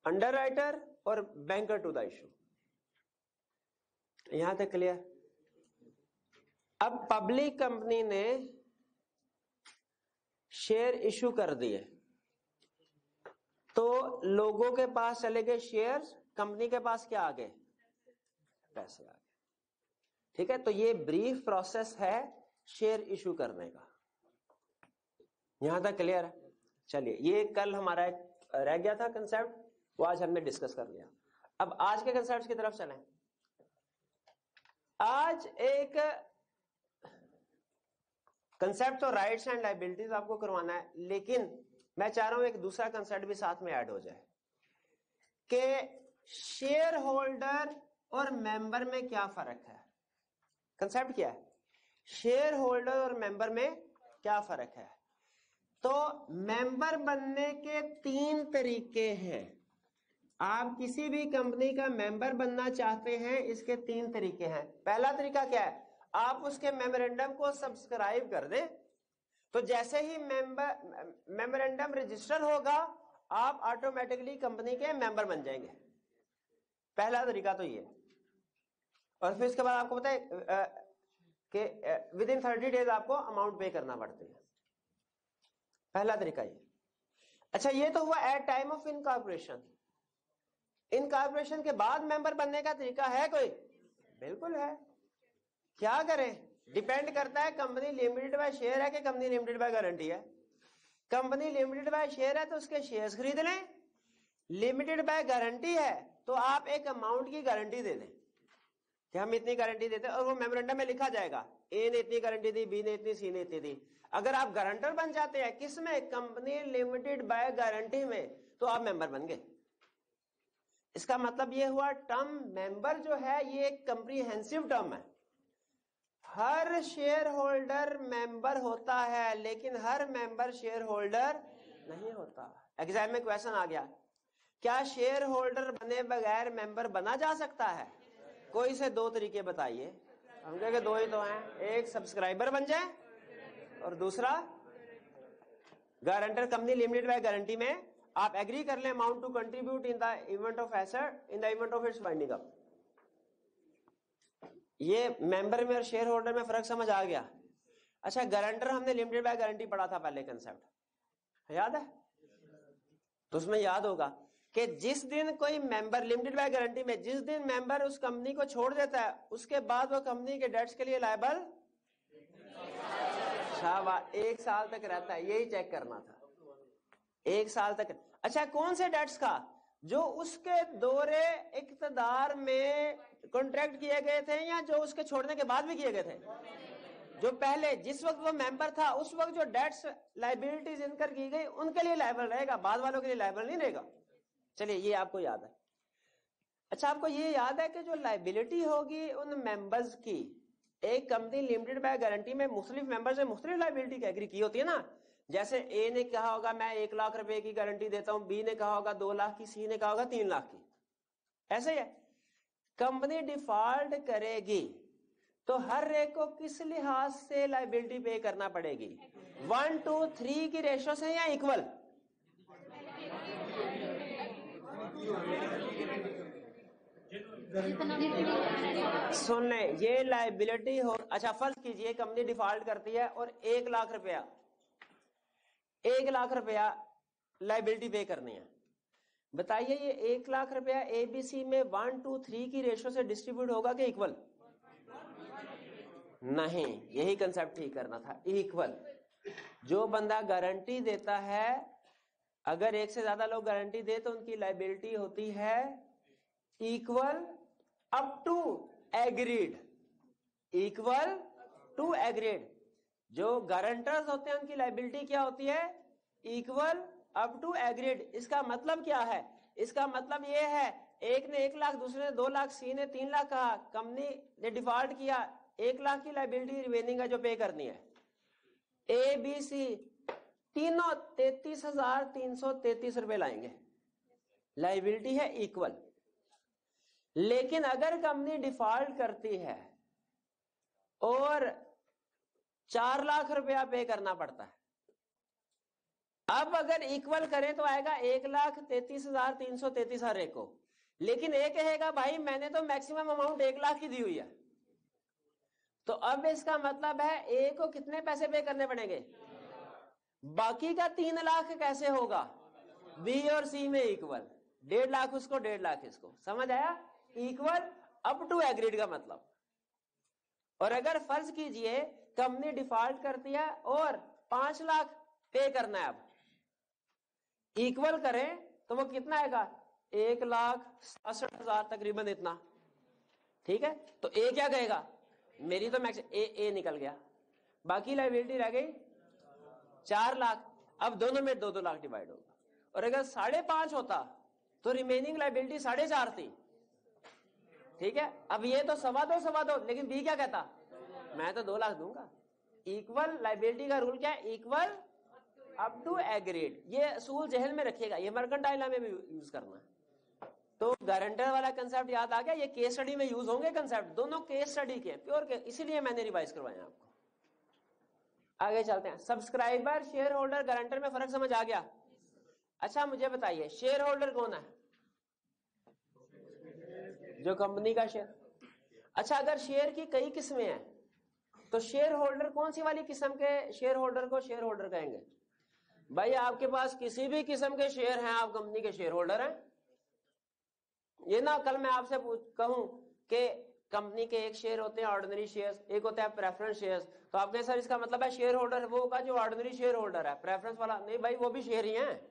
अंडर राइटर और बैंकर टू द इशू। यहां तक क्लियर? अब पब्लिक कंपनी ने शेयर इशू कर दिए तो लोगों के पास चले गए शेयर्स, कंपनी के पास क्या आ गए? पैसे आ गए। ठीक है, तो ये ब्रीफ प्रोसेस है शेयर इशू करने का। यहां तक क्लियर है? चलिए, ये कल हमारा एक रह गया था कंसेप्ट, वो आज हमने डिस्कस कर लिया। अब आज के कंसेप्ट की तरफ चलें। आज एक कंसेप्ट तो राइट्स एंड लायबिलिटीज आपको करवाना है, लेकिन मैं चाह रहा हूं एक दूसरा कंसेप्ट भी साथ में ऐड हो जाए कि शेयर होल्डर और मेंबर में क्या फर्क है। कंसेप्ट क्या है? शेयर होल्डर और मेंबर में क्या फर्क है? तो मेंबर बनने के 3 तरीके हैं। आप किसी भी कंपनी का मेंबर बनना चाहते हैं, इसके 3 तरीके हैं। पहला तरीका क्या है? आप उसके मेमोरेंडम को सब्सक्राइब कर दें, तो जैसे ही मेमोरेंडम रजिस्टर होगा आप ऑटोमेटिकली कंपनी के मेंबर बन जाएंगे। पहला तरीका तो ये। और फिर उसके बाद आपको पता है कि विद इन 30 डेज आपको अमाउंट पे करना पड़ती है। पहला तरीका ये। अच्छा, ये तो हुआ at time of incorporation. Incorporation के बाद मेंबर बनने का तरीका है कोई? बिल्कुल है। क्या करें? डिपेंड करता है कंपनी लिमिटेड बाय शेयर है कि कंपनी लिमिटेड बाय गारंटी है। कंपनी लिमिटेड बाय शेयर है तो उसके शेयर्स खरीद लें। लिमिटेड बाय गारंटी है तो आप एक अमाउंट की गारंटी दे दें कि हम इतनी गारंटी देते हैं, और वो मेमोरेंडम में लिखा जाएगा ए ने इतनी गारंटी दी, बी ने इतनी, सी ने इतनी दी। अगर आप गारंटर बन जाते हैं किसमें? कंपनी लिमिटेड बाय गारंटी में, तो आप मेंबर बन गए। इसका मतलब ये हुआ टर्म मेंबर जो है ये एक कंप्रीहेंसिव टर्म है। हर शेयर होल्डर मेंबर होता है लेकिन हर मेंबर शेयर होल्डर नहीं होता। एग्जाम में क्वेश्चन आ गया, क्या शेयर होल्डर बने बगैर मेंबर बना जा सकता है? कोई से 2 तरीके बताइए। हम कहेंगे 2 ही तो हैं, एक सब्सक्राइबर बन जाए और दूसरा guarantor. Company limited by guarantee में आप एग्री कर लें amount to contribute in the event of asset in the event of its winding up. ये मेंबर में और शेयर होल्डर में फर्क समझ आ गया? अच्छा, गारंटर हमने लिमिटेड बाय गारंटी पढ़ा था पहले, कंसेप्ट याद है? तो उसमें याद होगा कि जिस दिन कोई मेंबर लिमिटेड बाय गारंटी में, जिस दिन मेंबर उस कंपनी को छोड़ देता है उसके बाद वो कंपनी के डेट्स के लिए लायबल, शाबाश, 1 साल तक रहता है। यही चेक करना था, 1 साल तक। अच्छा, कौन से डेट्स का? जो उसके दौरे इक्तदार में कॉन्ट्रैक्ट किए गए थे या जो उसके छोड़ने के बाद भी किए गए थे? जो पहले जिस वक्त वो मेंबर था उस वक्त जो डेट्स लायबिलिटीज इनकर की गई उनके लिए लायबल रहेगा, बाद वालों के लिए लायबल नहीं रहेगा। चलिए, ये आपको याद है। अच्छा, आपको ये याद है कि जो लायबिलिटी होगी उन मेंबर्स की, एक कंपनी लिमिटेड बाय गारंटी में मुख्तलिफ मेंबर से मुख्तलिफ लायबिलिटी की एग्री की होती है ना। जैसे ए ने कहा होगा मैं 1 लाख रुपए की गारंटी देता हूं, बी ने कहा होगा 2 लाख की, सी ने कहा होगा 3 लाख की। ऐसे ही है, कंपनी डिफॉल्ट करेगी तो हर एक को किस लिहाज से लायबिलिटी पे करना पड़ेगी? 1 to 3 की रेशो से या इक्वल? सुन ले, ये लायबिलिटी हो। अच्छा, फर्ज कीजिए कंपनी डिफॉल्ट करती है और 1 लाख रुपया लायबिलिटी पे करनी है। बताइए ये 1 लाख रुपया एबीसी में 1 to 3 की रेशो से डिस्ट्रीब्यूट होगा कि इक्वल? नहीं, यही कंसेप्ट ठीक करना था, इक्वल। जो बंदा गारंटी देता है, अगर एक से ज्यादा लोग गारंटी दे तो उनकी लायबिलिटी होती है equal up to agreed, equal to agreed. जो गारंटर्स होते हैं उनकी लायबिलिटी क्या होती है? Equal up to agreed. इसका मतलब क्या है? इसका मतलब ये है, एक ने 1 लाख, दूसरे ने 2 लाख, सी ने 3 लाख कहा, कंपनी ने डिफॉल्ट किया, 1 लाख की लायबिलिटी रिमेनिंग है जो पे करनी है। ए बी सी तीनों 33,333 रुपए लाएंगे, लायबिलिटी है इक्वल। लेकिन अगर कंपनी डिफॉल्ट करती है और 4 लाख रुपया पे करना पड़ता है, अब अगर इक्वल करें तो आएगा 1,33,333 हर एक को। लेकिन एक कहेगा भाई मैंने तो मैक्सिमम अमाउंट 1 लाख की दी हुई है, तो अब इसका मतलब है ए को कितने पैसे पे करने पड़ेंगे? बाकी का 3 लाख कैसे होगा? बी और सी में इक्वल, 1.5 लाख उसको, 1.5 लाख इसको। समझ आया? इक्वल अप टू एग्रीड का मतलब। और अगर फर्ज कीजिए कंपनी डिफॉल्ट करती है और 5 लाख पे करना है, अब इक्वल करें तो वो कितना आएगा? 1,67,000 तकरीबन इतना। ठीक है, तो ए क्या कहेगा? मेरी तो मैक्स ए निकल गया, बाकी लायबिलिटी रह गई 4 लाख। अब दोनों में 2-2 लाख डिवाइड होगा, और अगर 5.5 होता तो रिमेनिंग लायबिलिटी 4.5 थी। ठीक है, अब ये तो 2.25, लेकिन बी क्या कहता? मैं तो 2 लाख दूंगा। इक्वल लायबिलिटी का रूल क्या है? Equal up to agreed. ये असूल जहन में रखिएगा, ये मर्केंटाइल में भी यूज करना है। तो गारंटर वाला कंसेप्ट याद आ गया? ये केस स्टडी में यूज होंगे कंसेप्ट, दोनों केस स्टडी के प्योर के, इसीलिए मैंने रिवाइज करवाए आपको। आगे चलते हैं। सब्सक्राइबर, शेयर होल्डर, गारंटर में फर्क समझ आ गया? अच्छा मुझे बताइए, शेयर होल्डर कौन है? जो कंपनी का शेयर। अच्छा, अगर शेयर की कई किस्में हैं तो शेयर होल्डर कौन सी वाली किस्म के शेयर होल्डर को शेयर होल्डर कहेंगे? भाई आपके पास किसी भी किस्म के शेयर हैं, आप कंपनी के शेयर होल्डर हैं। ये ना कल मैं आपसे कहूं कि कंपनी के एक शेयर होते हैं ऑर्डिनरी शेयर्स, एक होता है प्रेफरेंस शेयर्स, तो आप कहें सर इसका मतलब है शेयर होल्डर वो होगा जो ऑर्डिनरी शेयर होल्डर है, प्रेफरेंस वाला नहीं। भाई वो भी शेयर ही है,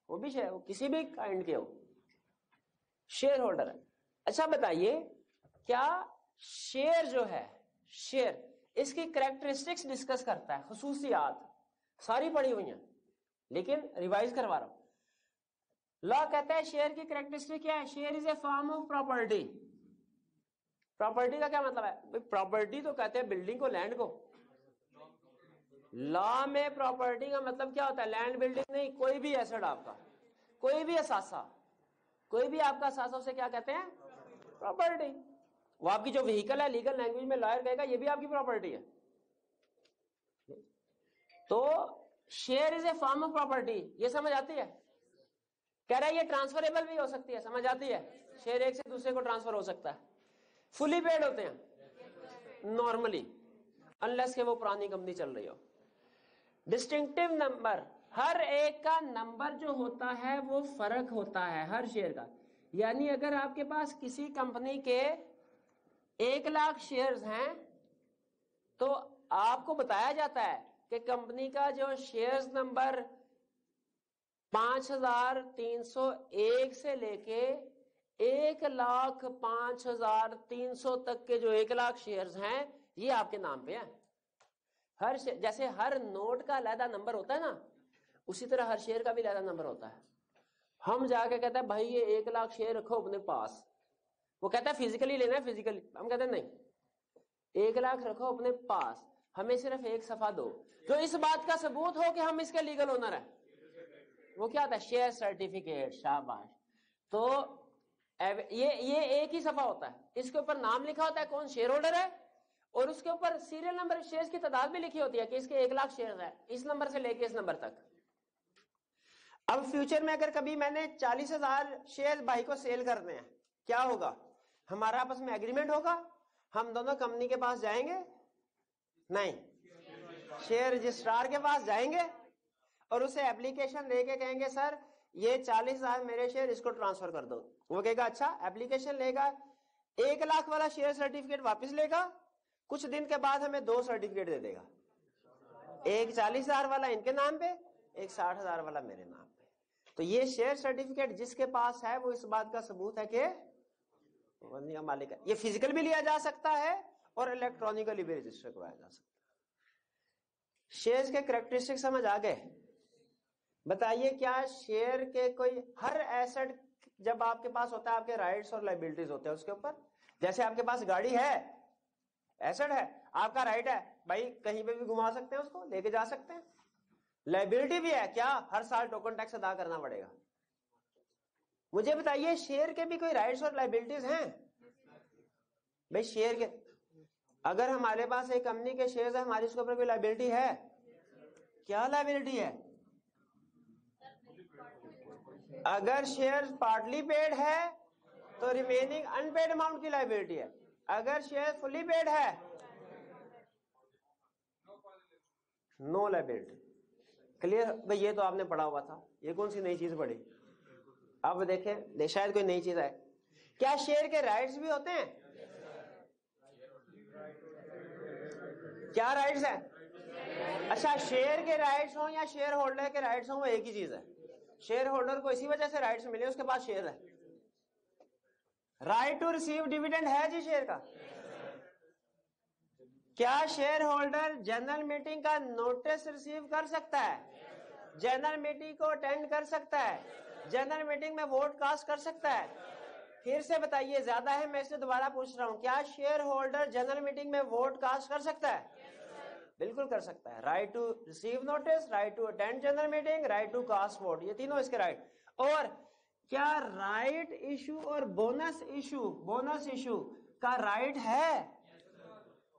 वो भी शेयर, वो किसी भी काइंड के हो, शेयर होल्डर है। अच्छा बताइए, क्या शेयर जो है, शेयर इसकी कैरेक्टरिस्टिक्स डिस्कस करता है, खुसूसियात सारी पड़ी हुई हैं, लेकिन रिवाइज करवा रहा हूं। लॉ कहता है शेयर की कैरेक्टरिस्टिक क्या है? Share is a form of property. Property का क्या मतलब है? प्रॉपर्टी तो कहते हैं बिल्डिंग को, लैंड को। लॉ में प्रॉपर्टी का मतलब क्या होता है? लैंड, बिल्डिंग नहीं, कोई भी एसेट आपका, कोई भी असासा, कोई भी आपका असासा, उसे क्या कहते हैं? प्रॉपर्टी। वो आपकी जो व्हीकल है, लीगल लैंग्वेज में लॉयर कहेगा ये भी आपकी प्रॉपर्टी है। तो share is a form of property, ये समझ आती है? कह रहा है ये ट्रांसफरेबल भी हो सकती है, समझ आती है? शेयर एक से दूसरे को ट्रांसफर हो सकता है। फुली पेड होते हैं नॉर्मली, अनलेस के वो पुरानी कंपनी चल रही हो। डिस्टिंक्टिव नंबर, हर एक का नंबर जो होता है वो फर्क होता है हर शेयर का। यानी अगर आपके पास किसी कंपनी के 1 लाख शेयर्स हैं तो आपको बताया जाता है कि कंपनी का जो शेयर्स नंबर 5,301 से लेके 1,05,300 तक के जो 1 लाख शेयर्स हैं ये आपके नाम पे है। हर जैसे हर नोट का अलग नंबर होता है ना, उसी तरह हर शेयर का भी अलग नंबर होता है। हम जाके कहते हैं भाई ये 1 लाख शेयर रखो अपने पास, वो कहता है फिजिकली लेना है, फिजिकली। हम कहते हैं नहीं, 1 लाख रखो अपने पास, हमें सिर्फ एक सफा दो जो इस बात का सबूत हो कि हम इसके लीगल ओनर है। वो क्या होता है? Share certificate. शाबाश। तो ये एक ही सफा होता है, इसके ऊपर नाम लिखा होता है कौन शेयर होल्डर है, और उसके ऊपर सीरियल नंबर, शेयर्स की तादाद भी लिखी होती है कि इसके 1 लाख शेयर है, इस नंबर से लेके इस नंबर तक। अब फ्यूचर में अगर कभी मैंने 40,000 शेयर भाई को सेल करने हैं, क्या होगा? हमारा आपस में एग्रीमेंट होगा, हम दोनों कंपनी के पास जाएंगे, नहीं, शेयर रजिस्ट्रार के पास जाएंगे और उसे एप्लीकेशन लेके कहेंगे सर ये 40,000 मेरे शेयर, इसको ट्रांसफर कर दो। वो कहेगा अच्छा, एप्लीकेशन लेगा, 1 लाख वाला शेयर सर्टिफिकेट वापस लेगा, कुछ दिन के बाद हमें 2 सर्टिफिकेट दे देगा, एक 40,000 वाला इनके नाम पे, एक 60,000 वाला मेरे नाम पे। तो ये शेयर सर्टिफिकेट जिसके पास है वो इस बात का सबूत है कि कंपनी का मालिक है। ये फिजिकल भी लिया जा सकता है और इलेक्ट्रॉनिकली भी रजिस्टर करवाया जा सकता है। शेयर्स के कैरेक्टरिस्टिक समझ आ गए? बताइए, क्या शेयर के कोई हर एसेट जब आपके पास होता है, आपके राइट्स और लायबिलिटीज होते हैं उसके ऊपर। जैसे आपके पास गाड़ी है, एसेट है, आपका राइट है भाई कहीं पे भी घुमा सकते हैं, उसको लेके जा सकते हैं। लायबिलिटी भी है, क्या हर साल टोकन टैक्स अदा करना पड़ेगा। मुझे बताइए, शेयर के भी कोई राइट्स और लायबिलिटीज हैं? भाई शेयर के, अगर हमारे पास एक कंपनी के शेयर्स है, हमारी उसके ऊपर कोई लायबिलिटी है? क्या लायबिलिटी है? अगर शेयर पार्टली पेड है तो रिमेनिंग अनपेड अमाउंट की लायबिलिटी है। अगर शेयर फुली पेड है, नो लायबिलिटी। क्लियर भाई? ये तो आपने पढ़ा हुआ था, ये कौन सी नई चीज पढ़ी? अब देखें, शायद कोई नई चीज है। क्या शेयर के राइट्स भी होते हैं? क्या राइट्स है? अच्छा, शेयर के राइट्स हो या शेयर होल्डर के राइट्स हो, वो एक ही चीज है। शेयर होल्डर को इसी वजह से राइट्स मिले, उसके पास शेयर है। राइट टू रिसीव डिविडेंड है जी शेयर का। क्या शेयर होल्डर जनरल मीटिंग का नोटिस रिसीव कर सकता है? जनरल मीटिंग को अटेंड कर सकता है? जनरल मीटिंग में वोट कास्ट कर सकता है? फिर से बताइए, ज्यादा है, मैं इसे दोबारा पूछ रहा हूं, क्या शेयर होल्डर जनरल मीटिंग में वोट कास्ट कर सकता है? बिल्कुल कर सकता है। Right to receive notice, right to attend general meeting, right to cast vote, ये तीनों इसके राइट। और क्या राइट इशू और बोनस इशू का राइट है?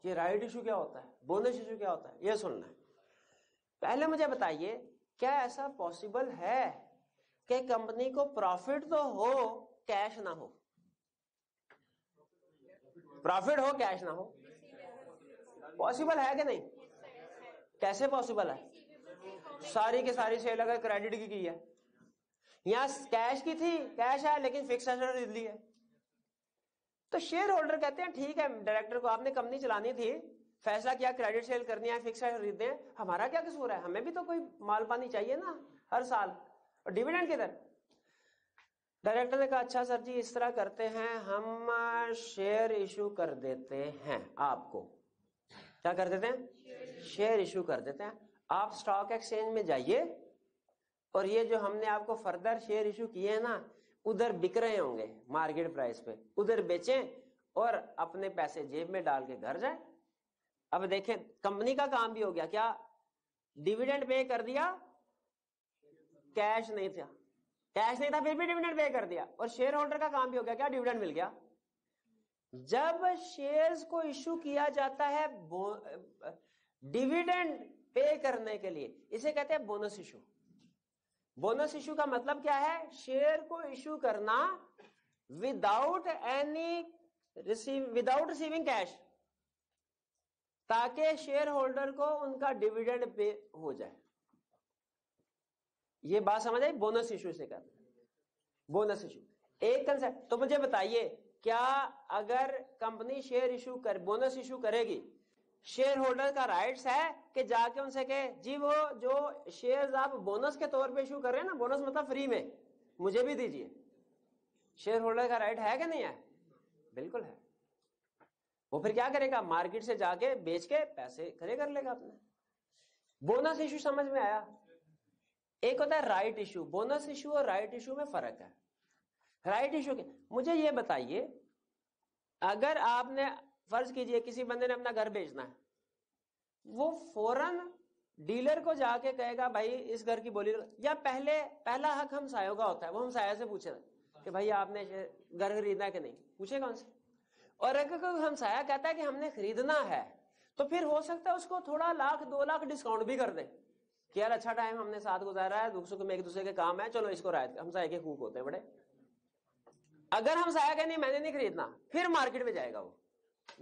ये राइट इशू क्या होता है, बोनस इशू क्या होता है, ये सुनना है। पहले मुझे बताइए, क्या ऐसा पॉसिबल है कि कंपनी को प्रॉफिट तो हो, कैश ना हो? प्रॉफिट हो, कैश ना हो, पॉसिबल है कि नहीं? कैसे पॉसिबल है? सारी की सारी सेल अगर क्रेडिट की है, यहां कैश की थी, कैश है लेकिन फिक्स एसेट खरीद ली है, तो शेयर होल्डर कहते हैं ठीक है, डायरेक्टर को आपने कंपनी चलानी थी, फैसला किया क्रेडिट सेल करनी है, फिक्स एसेट खरीदने हैं, हमारा क्या कसूर है? हमें भी तो कोई माल पानी चाहिए ना हर साल, और डिविडेंड किधर? डायरेक्टर ने कहा अच्छा सर जी, इस तरह करते हैं, हम शेयर इशू कर देते हैं आपको। क्या कर देते हैं? शेयर इशू कर देते हैं। आप स्टॉक एक्सचेंज में जाइए और ये जो हमने आपको फर्दर शेयर इशू किए हैं ना, उधर बिक रहे होंगे मार्केट प्राइस पे, उधर बेचें और अपने पैसे जेब में डाल के घर जाए। अब देखें, कंपनी का काम भी हो गया, क्या डिविडेंड पे कर दिया, कैश नहीं था, फिर भी डिविडेंड पे कर दिया, और शेयर होल्डर का काम भी हो गया, क्या डिविडेंड मिल गया। जब शेयर्स को इशू किया जाता है डिविडेंड पे करने के लिए, इसे कहते हैं बोनस इशू। बोनस इशू का मतलब क्या है? शेयर को इशू करना विदाउट रिसीविंग कैश, ताकि शेयर होल्डर को उनका डिविडेंड पे हो जाए। ये बात समझ आई? बोनस इशू से कहते हैं, बोनस इशू एक कंसेप्ट। तो मुझे बताइए, क्या अगर कंपनी शेयर इशू कर, बोनस इशू करेगी, शेयर होल्डर का राइट्स है कि जाके उनसे कहे जी वो जो शेयर्स आप बोनस के तौर पे इशू कर रहे हैं ना, बोनस मतलब फ्री में, मुझे भी दीजिए? शेयर होल्डर का राइट है कि नहीं है? बिल्कुल है। वो फिर क्या करेगा? मार्केट से जाके बेच के पैसे खड़े कर लेगा अपने। बोनस इशू समझ में आया? एक होता है राइट इशू। बोनस इशू और राइट इशू में फर्क है। राइट इशू के, मुझे ये बताइए, अगर आपने फर्ज कीजिए किसी बंदे ने अपना घर बेचना है, वो फौरन डीलर को जाके कहेगा भाई इस घर की बोली, या पहला हक हमसायों का होता है, वो हमसाया से पूछे कि भाई आपने घर खरीदना है कि नहीं, पूछेगा उनसे। और अगर कोई हमसाया कहता है कि हमने खरीदना है, तो फिर हो सकता है उसको थोड़ा 1-2 लाख डिस्काउंट भी कर दे कि यार अच्छा टाइम हमने साथ गुजारा है, दुख सुख में एक दूसरे के काम है, चलो इसको रायत। हमसाये के खूब होते हैं बड़े। अगर हमसाया कि नहीं मैंने नहीं खरीदना, फिर मार्केट में जाएगा वो,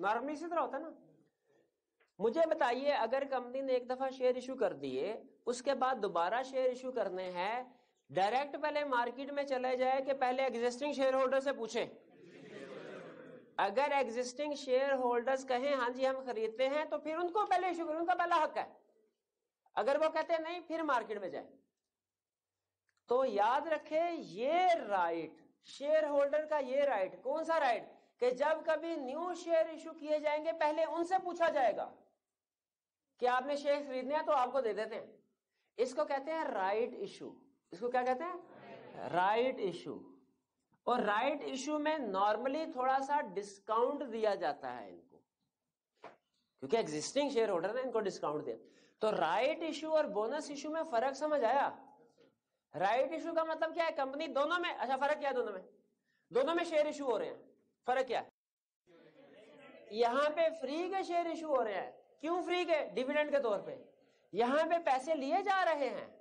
नॉर्मली इसी तरह होता है ना। मुझे बताइए, अगर कंपनी ने एक दफा शेयर इशू कर दिए, उसके बाद दोबारा शेयर इशू करने हैं, डायरेक्ट पहले मार्केट में चले जाए कि पहले एग्जिस्टिंग शेयर होल्डर से पूछे? अगर एग्जिस्टिंग शेयर होल्डर्स कहें हाँ जी हम खरीदते हैं तो फिर उनको पहले इशू करें, उनका पहला हक है। अगर वो कहते हैं नहीं फिर मार्केट में जाए। तो याद रखे ये राइट, शेयर होल्डर का ये राइट, कौन सा राइट? कि जब कभी न्यू शेयर इशू किए जाएंगे पहले उनसे पूछा जाएगा कि आपने शेयर खरीदने हैं तो आपको दे देते हैं। इसको कहते हैं राइट इशू। इसको क्या कहते हैं? Right issue. और राइट इशू में नॉर्मली थोड़ा सा डिस्काउंट दिया जाता है इनको, क्योंकि एग्जिस्टिंग शेयर होल्डर ने इनको डिस्काउंट दिया। तो राइट इशू और बोनस इशू में फर्क समझ आया? राइट इशू का मतलब क्या है? कंपनी दोनों में, अच्छा फर्क क्या है दोनों में? दोनों में शेयर इशू हो रहे हैं, फर्क क्या है? यहां पे फ्री के शेयर इशू हो रहे हैं। क्यों फ्री के? डिविडेंड के तौर पे। यहां पे पैसे लिए जा रहे हैं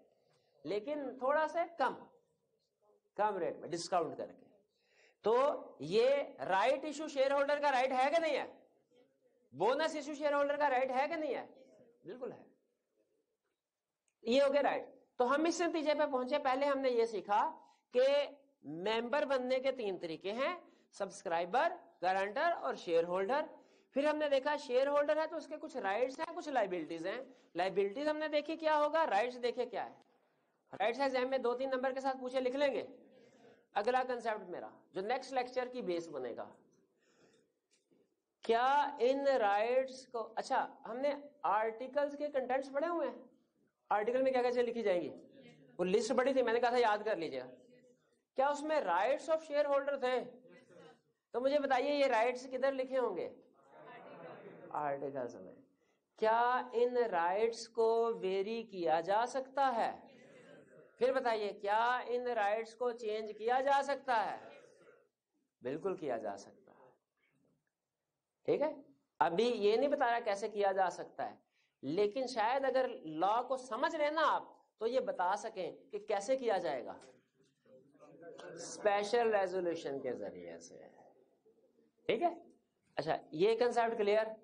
लेकिन थोड़ा से कम रेट में डिस्काउंट करके। तो ये राइट इशू शेयर होल्डर का राइट है कि नहीं है? बोनस इशू शेयर होल्डर का राइट है कि नहीं है? बिल्कुल है। ये हो गया राइट। तो हम इस नतीजे पे पहुंचे, पहले हमने ये सीखा कि मेंबर बनने के 3 तरीके हैं, सब्सक्राइबर, गारंटर और शेयर होल्डर। फिर हमने देखा शेयर होल्डर है तो उसके कुछ राइट्स हैं, कुछ लाइबिलिटीज हैं। लाइबिलिटीज हमने देखी क्या होगा, राइट्स देखे क्या है। राइट्स एग्जाम में 2-3 नंबर के साथ पूछे, लिख लेंगे। अगला कंसेप्ट मेरा जो नेक्स्ट लेक्चर की बेस बनेगा, क्या इन राइट्स को, अच्छा हमने आर्टिकल्स के कंटेंट्स पढ़े हुए हैं। आर्टिकल में क्या क्या चीजें लिखी जाएंगी, वो लिस्ट बड़ी थी, मैंने कहा था याद कर लीजिएगा। क्या उसमें राइट्स ऑफ शेयर होल्डर थे? तो मुझे बताइए ये राइट्स किधर लिखे होंगे? आर्टिकल्स में। क्या इन राइट्स को वेरी किया जा सकता है? फिर बताइए क्या इन राइट्स को चेंज किया जा सकता है? बिल्कुल किया जा सकता है। ठीक है, अभी ये नहीं बता रहा कैसे किया जा सकता है, लेकिन शायद अगर लॉ को समझ लेना आप तो ये बता सकें कि कैसे किया जाएगा, स्पेशल रेजोल्यूशन के जरिए से। ठीक है, अच्छा ये कंसेप्ट क्लियर।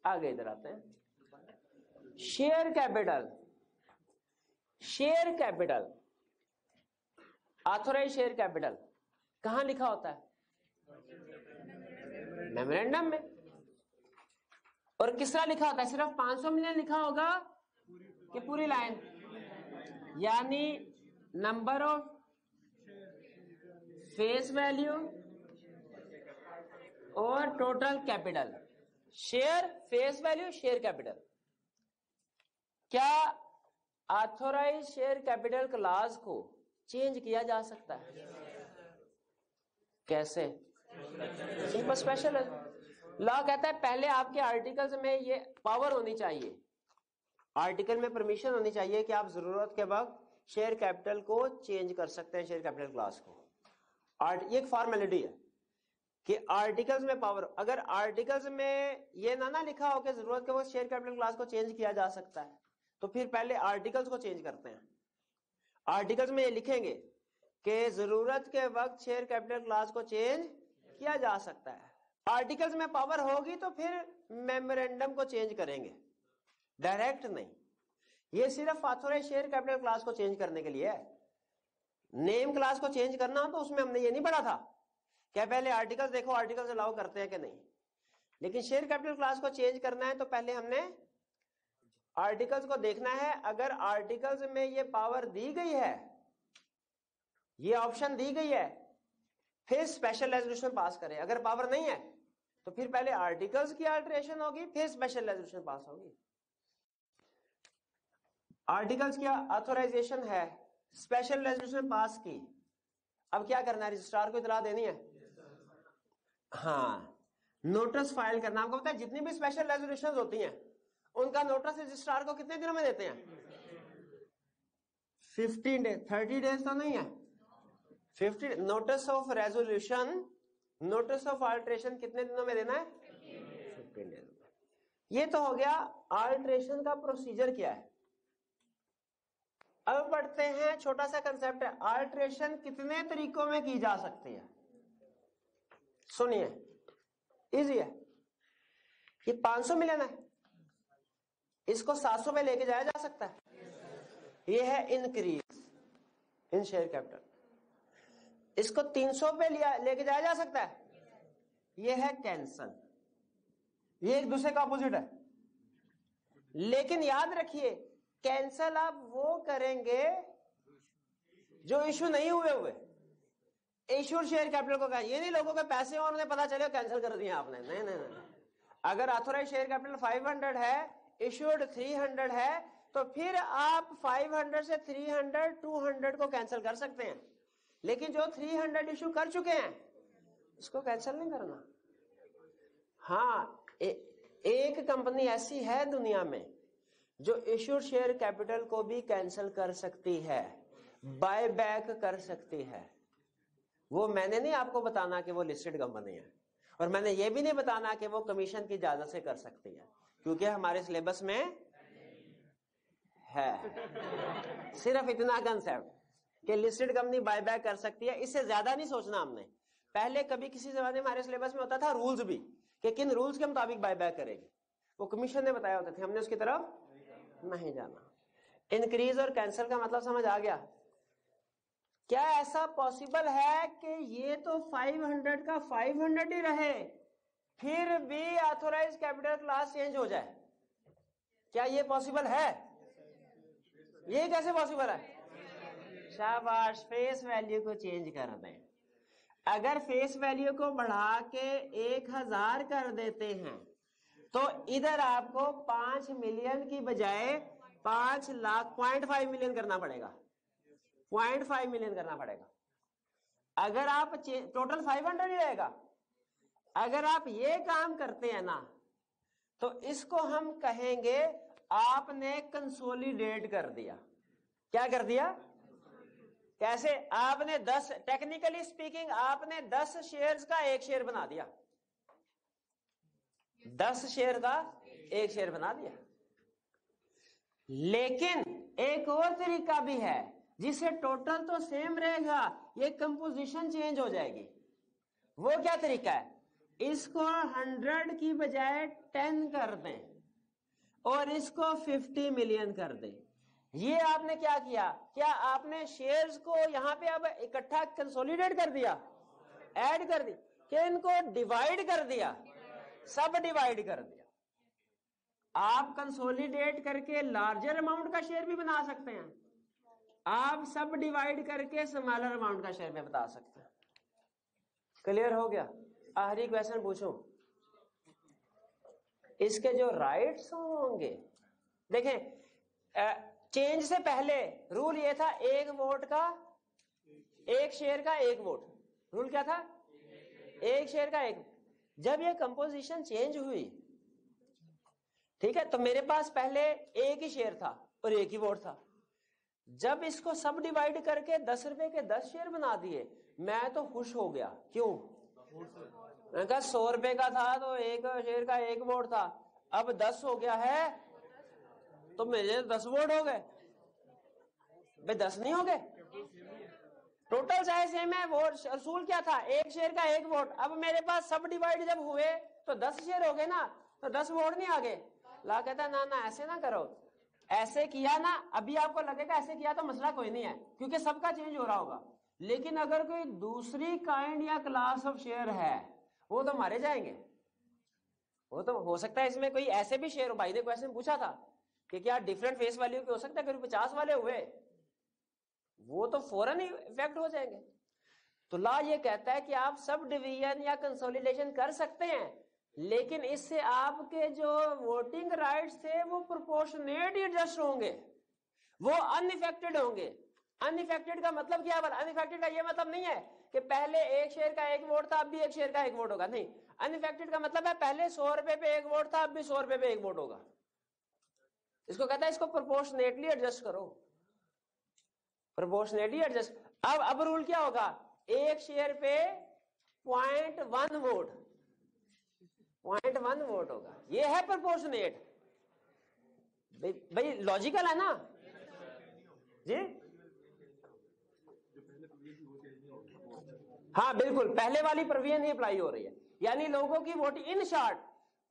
आगे इधर आते हैं। Share capital. Share capital, authorise share capital कहां लिखा होता है? मेमोरेंडम में। और किस तरह लिखा होता है? सिर्फ 500 मिलियन लिखा होगा कि पूरी लाइन? यानी नंबर ऑफ फेस वैल्यू और total capital. Share, face value, share capital. क्या ऑथोराइज शेयर कैपिटल क्लास को चेंज किया जा सकता है? कैसे? सिंपल, स्पेशल है। लॉ कहता है पहले आपके आर्टिकल्स में ये पावर होनी चाहिए, आर्टिकल में परमिशन होनी चाहिए कि आप जरूरत के वक्त शेयर कैपिटल को चेंज कर सकते हैं, शेयर कैपिटल क्लास को। ये एक फॉर्मेलिटी है कि आर्टिकल्स में पावर। अगर आर्टिकल्स में ये ना लिखा हो कि जरूरत के वक्त शेयर कैपिटल क्लास को चेंज किया जा सकता है, तो फिर पहले आर्टिकल्स को चेंज करते हैं। आर्टिकल्स में ये लिखेंगे कि जरूरत के वक्त शेयर कैपिटल क्लास को चेंज किया जा सकता है। आर्टिकल्स में पावर होगी तो फिर मेमोरेंडम को चेंज करेंगे, डायरेक्ट नहीं। ये सिर्फ ऑथोराइज शेयर कैपिटल क्लास को चेंज करने के लिए है। नेम क्लास को चेंज करना हो तो उसमें हमने ये नहीं पढ़ा था क्या पहले आर्टिकल्स देखो, आर्टिकल्स अलाउ करते हैं कि नहीं। लेकिन शेयर कैपिटल क्लास को चेंज करना है तो पहले हमने आर्टिकल्स को देखना है। अगर आर्टिकल्स में ये पावर दी गई है, ये ऑप्शन दी गई है, फिर स्पेशल रेजोल्यूशन पास करें। अगर पावर नहीं है तो फिर पहले आर्टिकल्स की अल्टरेशन होगी, फिर स्पेशल रेजोल्यूशन पास होगी। आर्टिकल्स की ऑथोराइजेशन है, स्पेशल रेजोल्यूशन पास की, अब क्या करना है? रजिस्ट्रार को इतला देनी है। हाँ, नोटिस फाइल करना। आपको पता है जितनी भी स्पेशल रेजोल्यूशन होती हैं उनका नोटिस रजिस्ट्रार को कितने दिनों में देते हैं? 15 डेज, 30 डेज तो नहीं है, 50। Notice of resolution, notice of alteration कितने दिनों में देना है? 15 डेज में। ये तो हो गया अल्टरेशन का प्रोसीजर क्या है। अब पढ़ते हैं, छोटा सा कंसेप्ट है, अल्टरेशन कितने तरीकों में की जा सकती है। सुनिए, इजी है। ये 500 मिलियन है, इसको 700 में लेके जाया जा सकता है। ये है इंक्रीज, इन शेयर कैपिटल। इसको 300 पे लेके जाया जा सकता है, ये है कैंसल, ये एक दूसरे का अपोजिट है। लेकिन याद रखिए कैंसल आप वो करेंगे जो इशू नहीं हुए। इशूड शेयर कैपिटल को ये नहीं लोगों के पैसे और उन्हें पता चले कैंसिल कर दिया आपने, नहीं नहीं नहीं। अगर ऑथोराइज शेयर कैपिटल 500 है, इशूड 300 है, तो फिर आप 500 से 300 200 को कैंसिल कर सकते हैं। लेकिन जो 300 इशू कर चुके हैं इसको कैंसिल नहीं करना। हाँ, एक कंपनी ऐसी है दुनिया में जो इशूड शेयर कैपिटल को भी कैंसिल कर सकती है, बाय बैक कर सकती है। वो मैंने नहीं आपको बताना कि वो लिस्टेड कंपनी है, और मैंने ये भी नहीं बताना कि वो कमीशन की इजाजत से कर सकती है, क्योंकि हमारे सिलेबस में है सिर्फ इतना कंसेप्ट कि लिस्टेड कंपनी बाय बैक कर सकती है। इससे ज्यादा नहीं सोचना हमने। पहले कभी किसी जमाने में हमारे सिलेबस में होता था रूल्स भी कि किन रूल्स के मुताबिक बाय बैक करेगी, वो कमीशन ने बताया होते थे, हमने उसकी तरफ नहीं जाना। इंक्रीज और कैंसिल का मतलब समझ आ गया? क्या ऐसा पॉसिबल है कि ये तो 500 का 500 ही रहे फिर भी ऑथोराइज कैपिटल क्लास चेंज हो जाए? क्या ये पॉसिबल है? ये कैसे पॉसिबल है? शाबाश, फेस वैल्यू को चेंज कर दें। अगर फेस वैल्यू को बढ़ा के 1000 कर देते हैं तो इधर आपको 5 मिलियन की बजाय 5 लाख 0.5 मिलियन करना पड़ेगा, 0.5 मिलियन करना पड़ेगा। अगर आप टोटल 500 ही रहेगा। अगर आप ये काम करते हैं ना तो इसको हम कहेंगे आपने कंसोलिडेट कर दिया। क्या कर दिया? कैसे? आपने 10, टेक्निकली स्पीकिंग आपने 10 शेयर्स का एक शेयर बना दिया, 10 शेयर का एक शेयर बना दिया। लेकिन एक और तरीका भी है जिससे टोटल तो सेम रहेगा, ये कंपोजिशन चेंज हो जाएगी। वो क्या तरीका है? इसको 100 की बजाय 10 कर दें और इसको 50 मिलियन कर दें। ये आपने क्या किया? क्या आपने शेयर्स को यहां पे अब इकट्ठा कंसोलिडेट कर दिया, ऐड कर दी, कि इनको डिवाइड कर दिया, सब डिवाइड कर दिया? आप कंसोलिडेट करके लार्जर अमाउंट का शेयर भी बना सकते हैं, आप सब डिवाइड करके स्मॉलर अमाउंट का शेयर भी बता सकते हैं। क्लियर हो गया? आखिरी क्वेश्चन पूछूं, इसके जो राइट्स होंगे, देखें चेंज से पहले रूल ये था एक वोट का, एक शेयर का एक वोट। रूल क्या था? एक शेयर का एक। जब ये कंपोजिशन चेंज हुई, ठीक है, तो मेरे पास पहले एक ही शेयर था और एक ही वोट था। जब इसको सब डिवाइड करके 10 रुपए के 10 शेयर बना दिए, मैं तो खुश हो गया। क्यों? मैंने कहा 100 रुपए का था तो एक शेयर का एक वोट था, अब 10 हो गया है तो मेरे 10 वोट हो गए। भाई 10 नहीं हो गए? टोटल चाहे सेम है, वोट असूल क्या था? एक शेयर का एक वोट। अब मेरे पास सब डिवाइड जब हुए तो 10 शेयर हो गए ना, तो 10 वोट नहीं आ गए। ला कहता ना ना ऐसे ना करो, ऐसे किया ना, अभी आपको लगेगा ऐसे किया तो मसला कोई नहीं है क्योंकि सबका चेंज हो रहा होगा। लेकिन अगर कोई दूसरी काइंड या क्लास ऑफ शेयर है वो तो मारे जाएंगे। वो तो हो सकता है इसमें कोई ऐसे भी शेयर हो, भाई ने क्वेश्चन पूछा था कि क्या डिफरेंट फेस वैल्यू के हो सकता है, करीब 50 वाले हुए, वो तो फौरन ही इफेक्ट हो जाएंगे। तो ला ये कहता है कि आप सब डिवीजन या कंसोलिडेशन कर सकते हैं, लेकिन इससे आपके जो वोटिंग राइट्स थे वो प्रोपोर्शनेट एडजस्ट होंगे, वो अनइफेक्टेड होंगे। अनइफेक्टेड का मतलब क्या है? अनइफेक्टेड का ये मतलब नहीं है कि पहले एक शेयर का एक वोट था अब भी एक शेयर का एक वोट होगा, नहीं। अनइफेक्टेड का मतलब है पहले 100 रुपए पे एक वोट था अब भी 100 रुपए पे एक वोट होगा। इसको कहता है इसको प्रोपोर्शनेटली एडजस्ट करो, प्रोपोर्शनेटली एडजस्ट। अब रूल क्या होगा? एक शेयर पे 0.1 वोट, 0.1 वोट होगा। ये है प्रोपोर्शनेट। भाई लॉजिकल है ना जी? हाँ बिल्कुल, पहले वाली प्रोविजन ही अप्लाई हो रही है, यानी लोगों की वोटिंग। इन शॉर्ट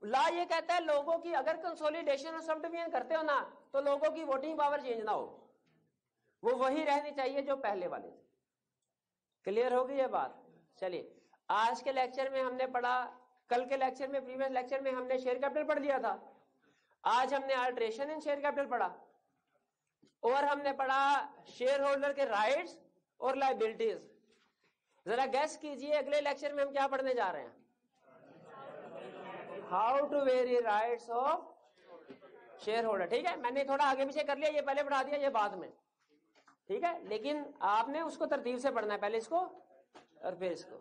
ला ये कहता है लोगों की, अगर कंसोलिडेशन और सब डिवीजन करते हो ना तो लोगों की वोटिंग पावर चेंज ना हो। वो वही रहनी चाहिए जो पहले वाले थे। क्लियर होगी ये बात? चलिए, आज के लेक्चर में हमने पढ़ा, कल के लेक्चर में, प्रीवियस लेक्चर में हमने शेयर कैपिटल पढ़ लिया था। आज हमने अल्टरेशन इन शेयर कैपिटल पढ़ा, और हमने पढ़ा शेयर होल्डर के राइट्स और लायबिलिटीज। जरा गैस कीजिए अगले लेक्चर में हम क्या पढ़ने जा रहे हैं? How to vary rights of share holder. ठीक है, मैंने थोड़ा आगे पीछे कर लिया, ये पहले पढ़ा दिया, ये बाद में। ठीक है, लेकिन आपने उसको तरतीब से पढ़ना है, पहले इसको और फिर इसको।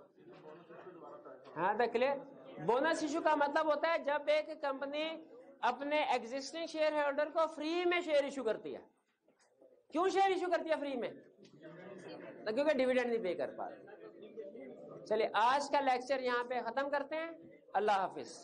हाँ तो क्लियर। बोनस इशू का मतलब होता है जब एक कंपनी अपने एग्जिस्टिंग शेयर होल्डर को फ्री में शेयर इशू करती है। क्यों शेयर इशू करती है फ्री में? तो क्योंकि डिविडेंड नहीं पे कर पा रहे। चलिए, आज का लेक्चर यहाँ पे खत्म करते हैं। अल्लाह हाफिज।